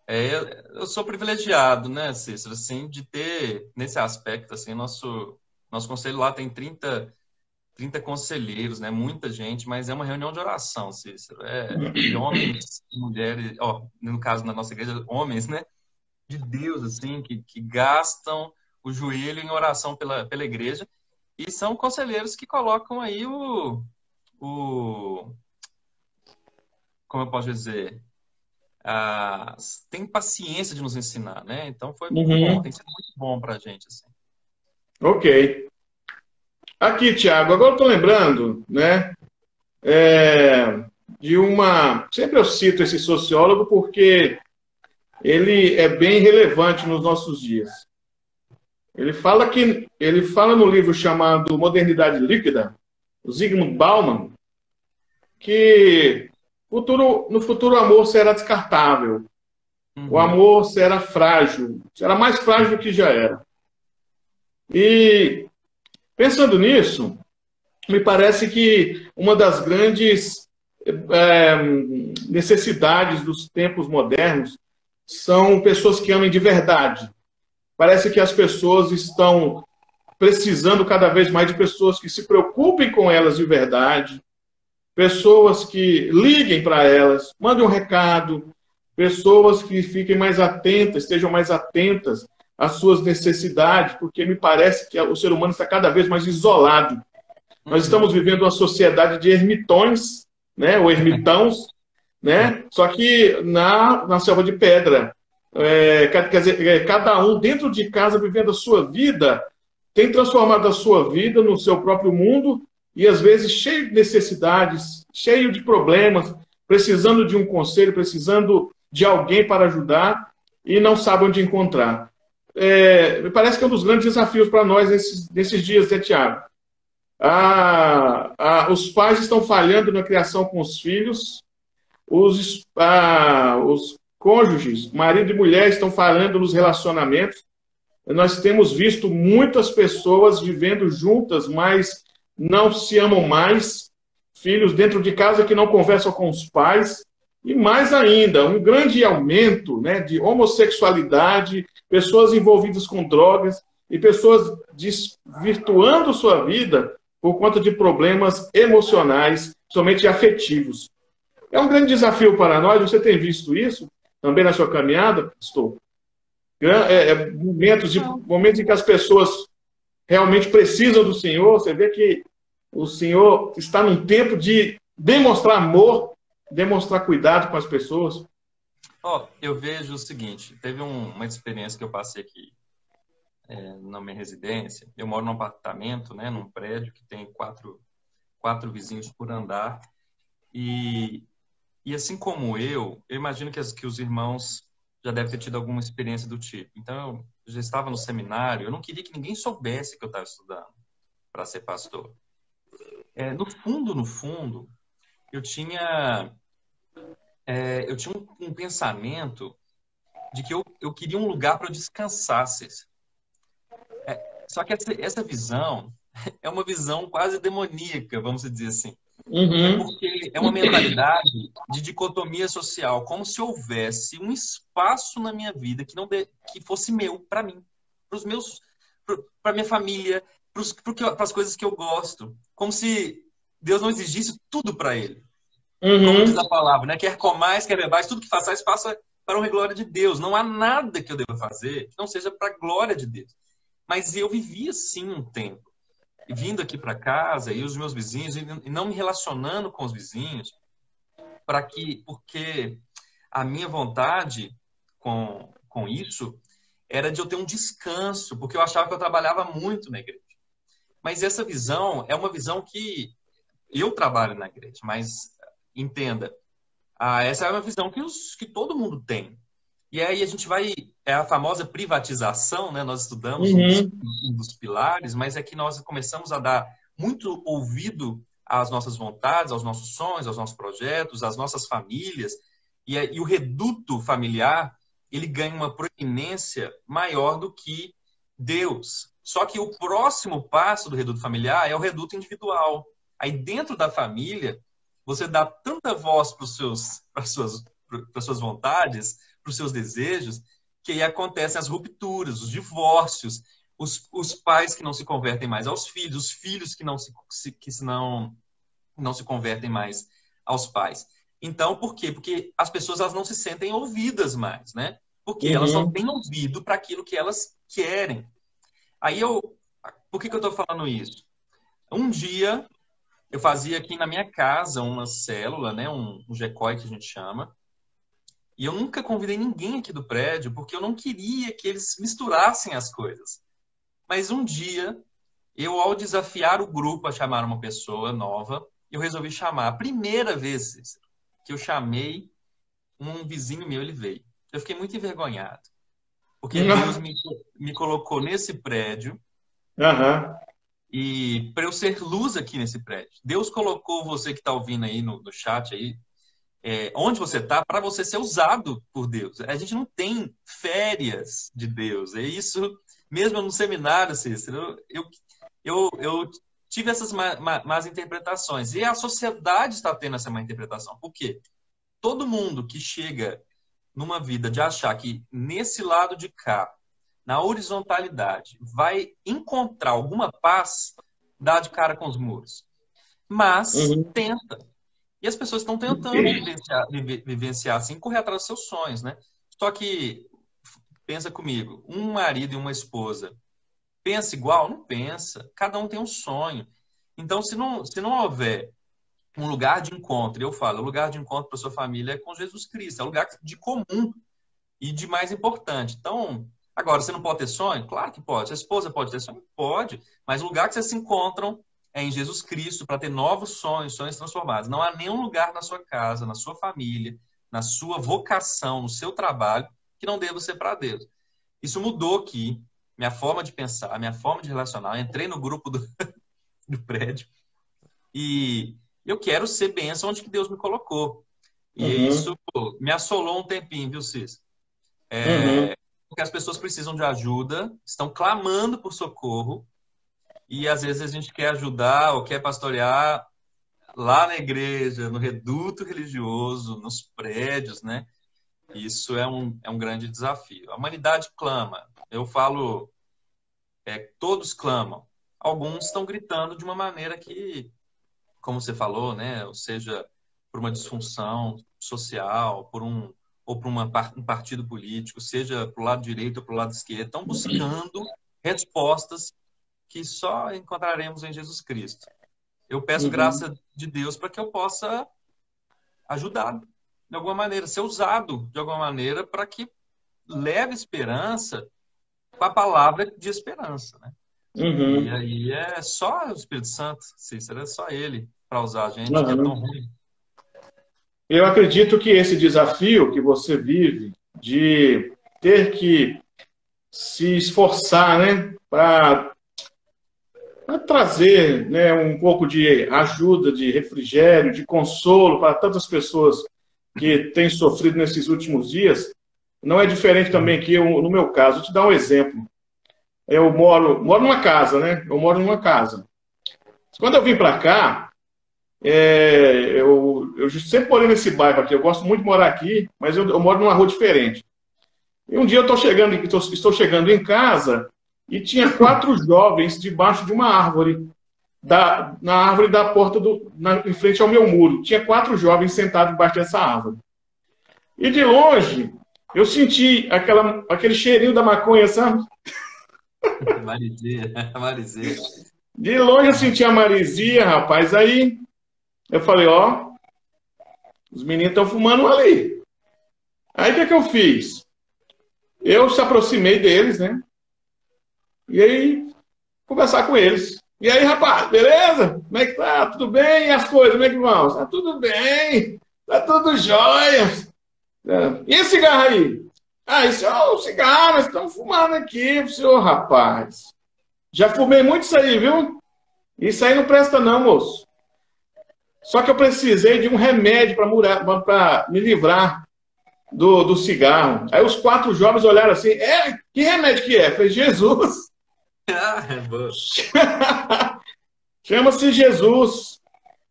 Eu sou privilegiado, né, Cícero, assim, de ter, nesse aspecto, assim, nosso conselho lá tem 30 conselheiros, né, muita gente, mas é uma reunião de oração, Cícero, de homens e mulheres, ó, no caso, na nossa igreja, homens, né, de Deus, assim, que gastam o joelho em oração pela igreja, e são conselheiros que colocam aí como eu posso dizer, tem paciência de nos ensinar, né? Então foi muito bom, tem sido muito bom para a gente, assim. Ok. Aqui, Tiago, agora eu estou lembrando, né, de uma... Sempre eu cito esse sociólogo porque ele é bem relevante nos nossos dias. Ele fala no livro chamado Modernidade Líquida, o Zygmunt Bauman, que no futuro o amor será descartável. O amor será frágil, será mais frágil do que já era. E pensando nisso, me parece que uma das grandes necessidades dos tempos modernos são pessoas que amem de verdade. Parece que as pessoas estão precisando cada vez mais de pessoas que se preocupem com elas de verdade, pessoas que liguem para elas, mandem um recado, pessoas que fiquem mais atentas, estejam mais atentas às suas necessidades, porque me parece que o ser humano está cada vez mais isolado. Nós estamos vivendo uma sociedade de ermitões, né, ou ermitãos, né, só que na selva de pedra. Quer dizer, cada um dentro de casa vivendo a sua vida, tem transformado a sua vida no seu próprio mundo e às vezes cheio de necessidades, cheio de problemas, precisando de um conselho, precisando de alguém para ajudar e não sabe onde encontrar. Me parece que é um dos grandes desafios para nós nesses dias, né, Tiago? Os pais estão falhando na criação com os filhos, os cônjuges, marido e mulher, estão falhando nos relacionamentos. Nós temos visto muitas pessoas vivendo juntas, mas não se amam mais, filhos dentro de casa que não conversam com os pais, e mais ainda, um grande aumento, né, de homossexualidade, pessoas envolvidas com drogas e pessoas desvirtuando sua vida por conta de problemas emocionais, somente afetivos. É um grande desafio para nós, você tem visto isso também na sua caminhada, pastor? Momentos em que as pessoas realmente precisam do Senhor, você vê que o Senhor está num tempo de demonstrar amor, demonstrar cuidado com as pessoas. Eu vejo o seguinte, teve uma experiência que eu passei aqui na minha residência. Eu moro num apartamento, né, num prédio que tem quatro vizinhos por andar, e assim como eu imagino que os irmãos já devem ter tido alguma experiência do tipo. Então, eu já estava no seminário, eu não queria que ninguém soubesse que eu estava estudando para ser pastor. No fundo, eu tinha um pensamento de que eu queria um lugar para eu descansar. Só que essa visão é uma visão quase demoníaca, vamos dizer assim. Porque é uma mentalidade de dicotomia social, como se houvesse um espaço na minha vida que fosse meu, para mim, para minha família, para as coisas que eu gosto, como se Deus não exigisse tudo para ele. Como diz a palavra, né? Quer comais, quer bebais, tudo que façais, faça para a glória de Deus. Não há nada que eu deva fazer que não seja para a glória de Deus. Mas eu vivi assim um tempo, vindo aqui para casa e os meus vizinhos, e não me relacionando com os vizinhos, porque a minha vontade com isso era de eu ter um descanso, porque eu achava que eu trabalhava muito na igreja. Mas essa visão é uma visão que eu trabalho na igreja, mas entenda, essa é uma visão que todo mundo tem. E aí a gente é a famosa privatização, né? Nós estudamos um dos pilares, mas é que nós começamos a dar muito ouvido às nossas vontades, aos nossos sonhos, aos nossos projetos, às nossas famílias, E o reduto familiar, ele ganha uma proeminência maior do que Deus. Só que o próximo passo do reduto familiar é o reduto individual. Aí dentro da família, você dá tanta voz para as suas vontades, para os seus desejos, que aí acontecem as rupturas, os divórcios, os pais que não se convertem mais aos filhos, os filhos que não se convertem mais aos pais. Então, por quê? Porque as pessoas elas não se sentem ouvidas mais, né? Porque elas só têm ouvido para aquilo que elas querem. Aí por que eu estou falando isso? Um dia eu fazia aqui na minha casa uma célula, né? Um GECOI que a gente chama. E eu nunca convidei ninguém aqui do prédio porque eu não queria que eles misturassem as coisas. Mas um dia, eu ao desafiar o grupo a chamar uma pessoa nova, eu resolvi chamar. A primeira vez que eu chamei um vizinho meu, ele veio. Eu fiquei muito envergonhado. Porque Deus me colocou nesse prédio e para eu ser luz aqui nesse prédio. Deus colocou você que está ouvindo aí no chat aí, onde você está, para você ser usado por Deus. A gente não tem férias de Deus. É isso, mesmo no seminário, Cícero, eu tive essas más interpretações. E a sociedade está tendo essa má interpretação. Por quê? Todo mundo que chega numa vida de achar que nesse lado de cá, na horizontalidade, vai encontrar alguma paz, dá de cara com os muros. Mas tenta. E as pessoas estão tentando vivenciar assim, correr atrás dos seus sonhos, né? Só que, pensa comigo, um marido e uma esposa, pensa igual? Não pensa. Cada um tem um sonho. Então, se não houver um lugar de encontro, eu falo, o lugar de encontro para sua família é com Jesus Cristo, é um lugar de comum e de mais importante. Então, agora, você não pode ter sonho? Claro que pode. A esposa pode ter sonho? Pode. Mas o lugar que vocês se encontram é em Jesus Cristo para ter novos sonhos, sonhos transformados. Não há nenhum lugar na sua casa, na sua família, na sua vocação, no seu trabalho, que não deva ser para Deus. Isso mudou aqui, minha forma de pensar, minha forma de relacionar. Eu entrei no grupo do prédio e eu quero ser bênção onde que Deus me colocou. E isso me assolou um tempinho, viu, Cis? Porque as pessoas precisam de ajuda, estão clamando por socorro, e às vezes a gente quer ajudar ou quer pastorear lá na igreja, no reduto religioso, nos prédios, né? Isso é um grande desafio. A humanidade clama. Eu falo, todos clamam. Alguns estão gritando de uma maneira que, como você falou, né? Ou seja, por uma disfunção social, ou por um partido político, seja para o lado direito ou para o lado esquerdo, estão buscando respostas que só encontraremos em Jesus Cristo. Eu peço graça de Deus para que eu possa ajudar de alguma maneira, ser usado de alguma maneira para que leve esperança com a palavra de esperança, né? E aí é só o Espírito Santo, Cícero, é só ele para usar a gente, que é tão ruim. Eu acredito que esse desafio que você vive de ter que se esforçar, né, para trazer, né, um pouco de ajuda, de refrigério, de consolo para tantas pessoas que têm sofrido nesses últimos dias, não é diferente também que eu, no meu caso. Vou te dar um exemplo. Eu moro numa casa, né? Eu moro numa casa. Quando eu vim para cá, eu sempre morei nesse bairro aqui. Eu gosto muito de morar aqui, mas eu moro numa rua diferente. E um dia eu estou chegando em casa e tinha 4 jovens debaixo de uma árvore, na árvore da porta, em frente ao meu muro. Tinha 4 jovens sentados debaixo dessa árvore. E de longe, eu senti aquele cheirinho da maconha, sabe? Marizia. De longe eu senti a marizia, rapaz. Aí eu falei, ó, os meninos estão fumando ali. Aí o que eu fiz? Eu se aproximei deles, né? E aí, conversar com eles. E aí, rapaz, beleza? Como é que tá? Tudo bem? E as coisas, como é que vão? Tá tudo bem. Tá tudo jóia. E esse cigarro aí? Isso é o cigarro, nós estamos fumando aqui, senhor, rapaz. Já fumei muito isso aí, viu? Isso aí não presta não, moço. Só que eu precisei de um remédio para me livrar do cigarro. Aí os 4 jovens olharam assim, que remédio que é? Eu falei, Jesus. Chama-se Jesus.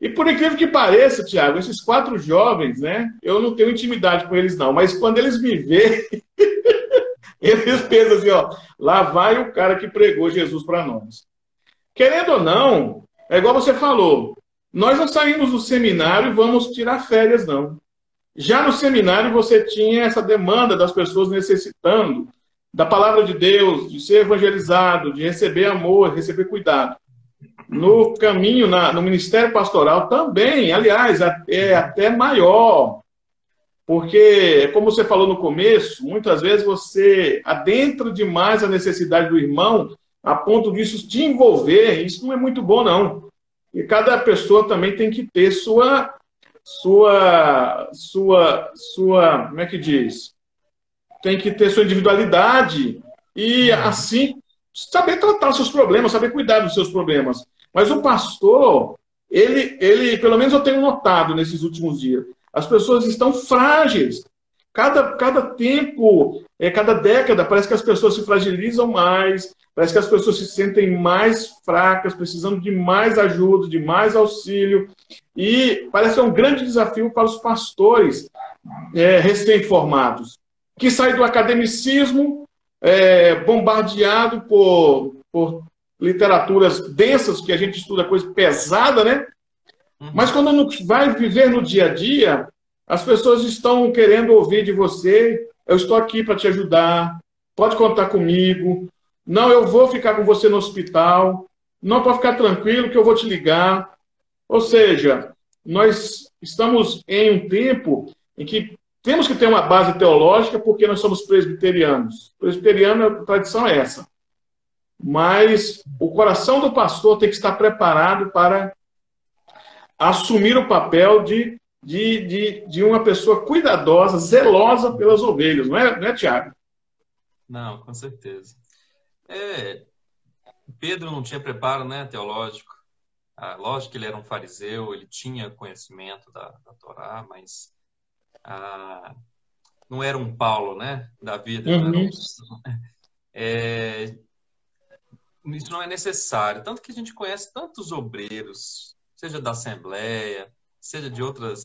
E por incrível que pareça, Tiago, esses 4 jovens, né? Eu não tenho intimidade com eles, não. Mas quando eles me veem, eles pensam assim, ó, lá vai o cara que pregou Jesus para nós. Querendo ou não, é igual você falou, nós não saímos do seminário e vamos tirar férias, não. Já no seminário você tinha essa demanda das pessoas necessitando da palavra de Deus, de ser evangelizado, de receber amor, receber cuidado. No caminho, no ministério pastoral também, aliás, é até maior. Porque, como você falou no começo, muitas vezes você adentra demais a necessidade do irmão a ponto disso te envolver. Isso não é muito bom, não. E cada pessoa também tem que ter como é que diz? Tem que ter sua individualidade e, assim, saber tratar os seus problemas, saber cuidar dos seus problemas. Mas o pastor, ele pelo menos eu tenho notado nesses últimos dias, as pessoas estão frágeis. Cada tempo, cada década, parece que as pessoas se fragilizam mais, parece que as pessoas se sentem mais fracas, precisando de mais ajuda, de mais auxílio. E parece que é um grande desafio para os pastores recém-formados, que saem do academicismo, bombardeado por literaturas densas, que a gente estuda coisa pesada, né? Mas quando não vai viver no dia a dia, as pessoas estão querendo ouvir de você, eu estou aqui para te ajudar, pode contar comigo, não, eu vou ficar com você no hospital, não, pode ficar tranquilo que eu vou te ligar. Ou seja, nós estamos em um tempo em que temos que ter uma base teológica porque nós somos presbiterianos. Presbiteriano, a tradição é essa. Mas o coração do pastor tem que estar preparado para assumir o papel de uma pessoa cuidadosa, zelosa pelas ovelhas, não é, Tiago? Não, com certeza. Pedro não tinha preparo, né, teológico. Lógico que ele era um fariseu, ele tinha conhecimento da Torá, mas não era um Paulo, né, da vida. Uhum. Isso não é necessário. Tanto que a gente conhece tantos obreiros, seja da Assembleia, seja de outras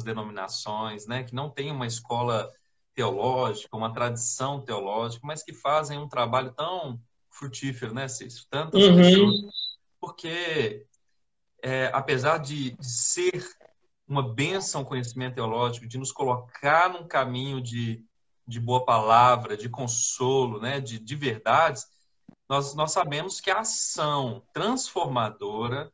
denominações, né, que não tem uma escola teológica, uma tradição teológica, mas que fazem um trabalho tão frutífero, né, Cícero? Tantas pessoas. Porque, apesar de ser uma bênção o conhecimento teológico, de nos colocar num caminho de boa palavra, de consolo, né, de verdades, nós sabemos que a ação transformadora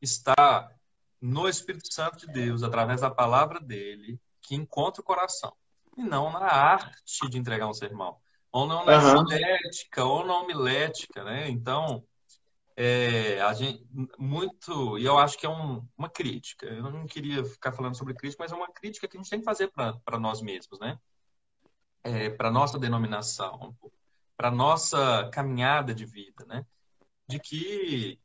está no Espírito Santo de Deus, através da palavra dele, que encontra o coração. E não na arte de entregar um sermão. Ou não na estética, ou na homilética, né? Então, a gente, e eu acho que é uma crítica. Eu não queria ficar falando sobre crítica, mas é uma crítica que a gente tem que fazer para nós mesmos, né? Para nossa denominação, para nossa caminhada de vida, né? De que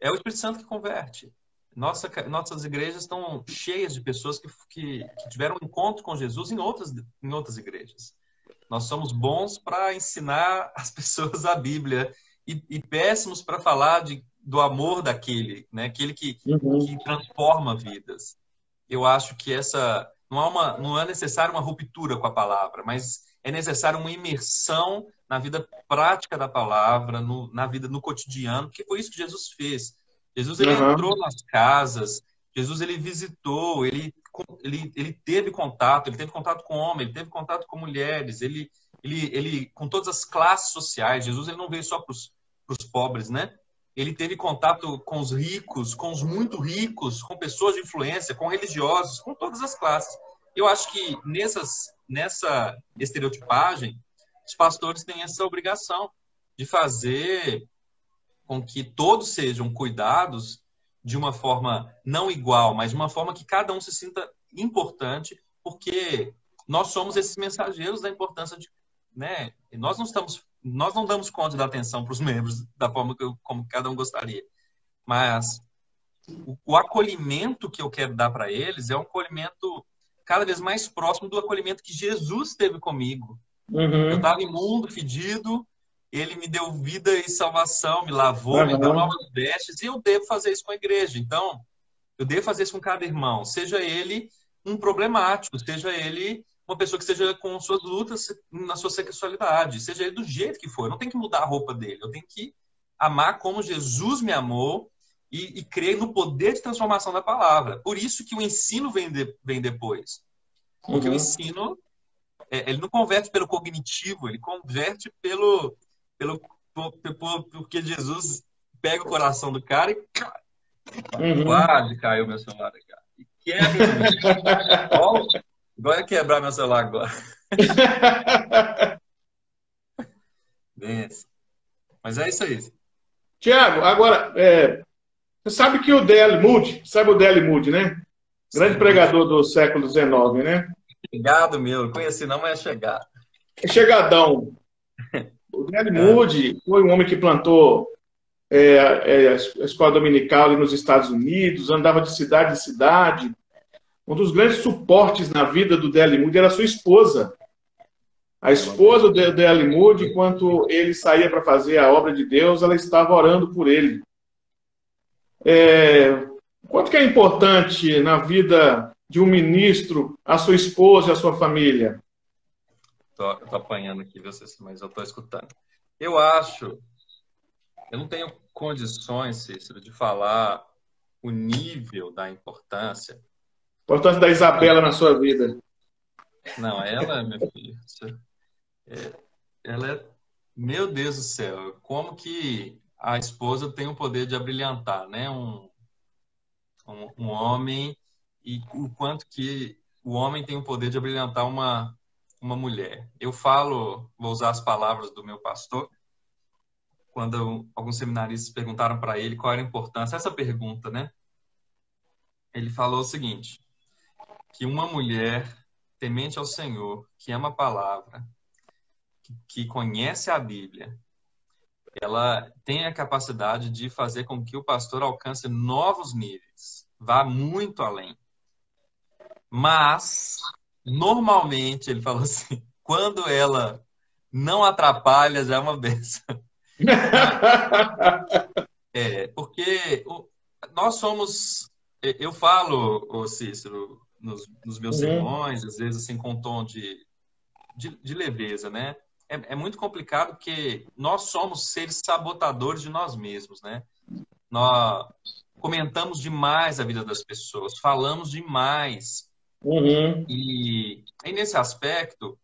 é o Espírito Santo que converte. Nossas igrejas estão cheias de pessoas que tiveram um encontro com Jesus em outras igrejas. Nós somos bons para ensinar as pessoas a Bíblia e péssimos para falar do amor daquele, né? Aquele que transforma vidas. Eu acho que não é necessário uma ruptura com a palavra, mas é necessário uma imersão na vida prática da palavra, na vida, no cotidiano, porque foi isso que Jesus fez. Jesus ele entrou nas casas, Jesus ele visitou, ele teve contato com homens, ele teve contato com mulheres, ele com todas as classes sociais. Jesus ele não veio só para os pobres, né? Ele teve contato com os ricos, com os muito ricos, com pessoas de influência, com religiosos, com todas as classes. Eu acho que nessa estereotipagem, os pastores têm essa obrigação de fazer com que todos sejam cuidados de uma forma não igual, mas de uma forma que cada um se sinta importante, porque nós somos esses mensageiros da importância né? E nós não damos conta da atenção para os membros da forma como cada um gostaria. Mas o acolhimento que eu quero dar para eles é um acolhimento cada vez mais próximo do acolhimento que Jesus teve comigo. Uhum. Eu estava imundo, fedido, ele me deu vida e salvação, me lavou, me deu novas vestes, e eu devo fazer isso com a igreja. Então, eu devo fazer isso com cada irmão, seja ele um problemático, seja ele uma pessoa que esteja com suas lutas na sua sexualidade, seja ele do jeito que for. Eu não tenho que mudar a roupa dele, eu tenho que amar como Jesus me amou e crer no poder de transformação da palavra. Por isso que o ensino vem depois. Porque o ensino, ele não converte pelo cognitivo, ele converte porque Jesus pega o coração do cara e quase caiu meu celular, cara. E quebra. Agora ia quebrar meu celular agora. Mas é isso aí. Tiago, agora, você sabe que o D.L. Moody, sabe o D.L. Moody, né? Grande pregador do século XIX, né? Chegado meu, não conheci não, mas é chegado. É chegadão. O D.L. Moody foi um homem que plantou a escola dominical ali nos Estados Unidos, andava de cidade em cidade. Um dos grandes suportes na vida do D.L. Moody era a sua esposa. A esposa do D.L. Moody, enquanto ele saía para fazer a obra de Deus, ela estava orando por ele. Quanto que é importante na vida de um ministro a sua esposa e a sua família? Eu tô apanhando aqui, mas eu tô escutando. Eu acho... Eu não tenho condições, Cícero, de falar o nível da importância. Importância da Isabela na sua vida. Não, ela, meu filho, ela é... Meu Deus do céu, como que a esposa tem o poder de abrilhantar, né? Um homem, e o quanto que o homem tem o poder de abrilhantar uma mulher. Eu falo, vou usar as palavras do meu pastor, quando alguns seminaristas perguntaram para ele qual era a importância, essa pergunta, né? Ele falou o seguinte, que uma mulher temente ao Senhor, que ama a palavra, que conhece a Bíblia, ela tem a capacidade de fazer com que o pastor alcance novos níveis, vá muito além. Mas, normalmente, ele falou assim, quando ela não atrapalha, já é uma bênção. Porque nós somos... Eu falo, Cícero, nos meus sermões, às vezes assim, com um tom de leveza, né? É muito complicado porque nós somos seres sabotadores de nós mesmos, né? Nós comentamos demais a vida das pessoas, falamos demais. E nesse aspecto,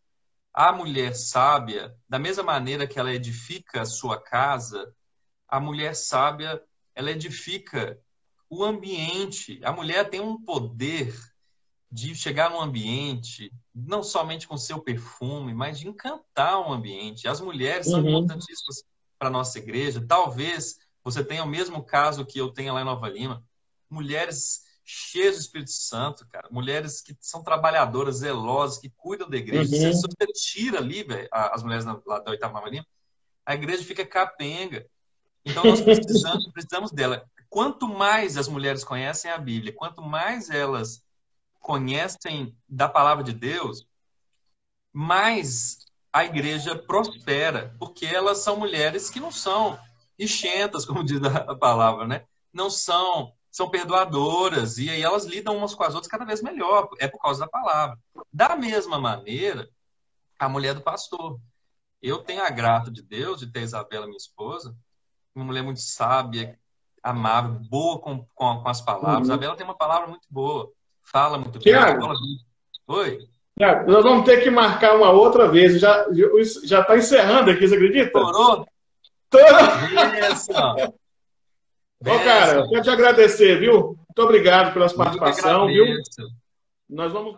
a mulher sábia, da mesma maneira que ela edifica a sua casa, a mulher sábia, ela edifica o ambiente. A mulher tem um poder de chegar num ambiente, não somente com seu perfume, mas de encantar um ambiente. As mulheres são importantíssimas para a nossa igreja. Talvez você tenha o mesmo caso que eu tenho lá em Nova Lima. Mulheres cheias do Espírito Santo, cara. Mulheres que são trabalhadoras, zelosas, que cuidam da igreja. Se você tira ali, véio, as mulheres lá da 8ª Nova Lima, a igreja fica capenga. Então nós precisamos dela. Quanto mais as mulheres conhecem a Bíblia, quanto mais elas conhecem da palavra de Deus, mais a igreja prospera, porque elas são mulheres que não são enxentas, como diz a palavra, né? Não são perdoadoras, e aí elas lidam umas com as outras cada vez melhor, é por causa da palavra. Da mesma maneira, a mulher do pastor. Eu tenho a grata de Deus de ter a Isabela, minha esposa, uma mulher muito sábia, amável, boa com as palavras. A Isabela tem uma palavra muito boa, fala muito bem. Oi? Tiago, nós vamos ter que marcar uma outra vez. Já está encerrando aqui, você acredita? Torou? Ô, cara, eu quero te agradecer, viu? Muito obrigado pela participação, viu? Nós vamos...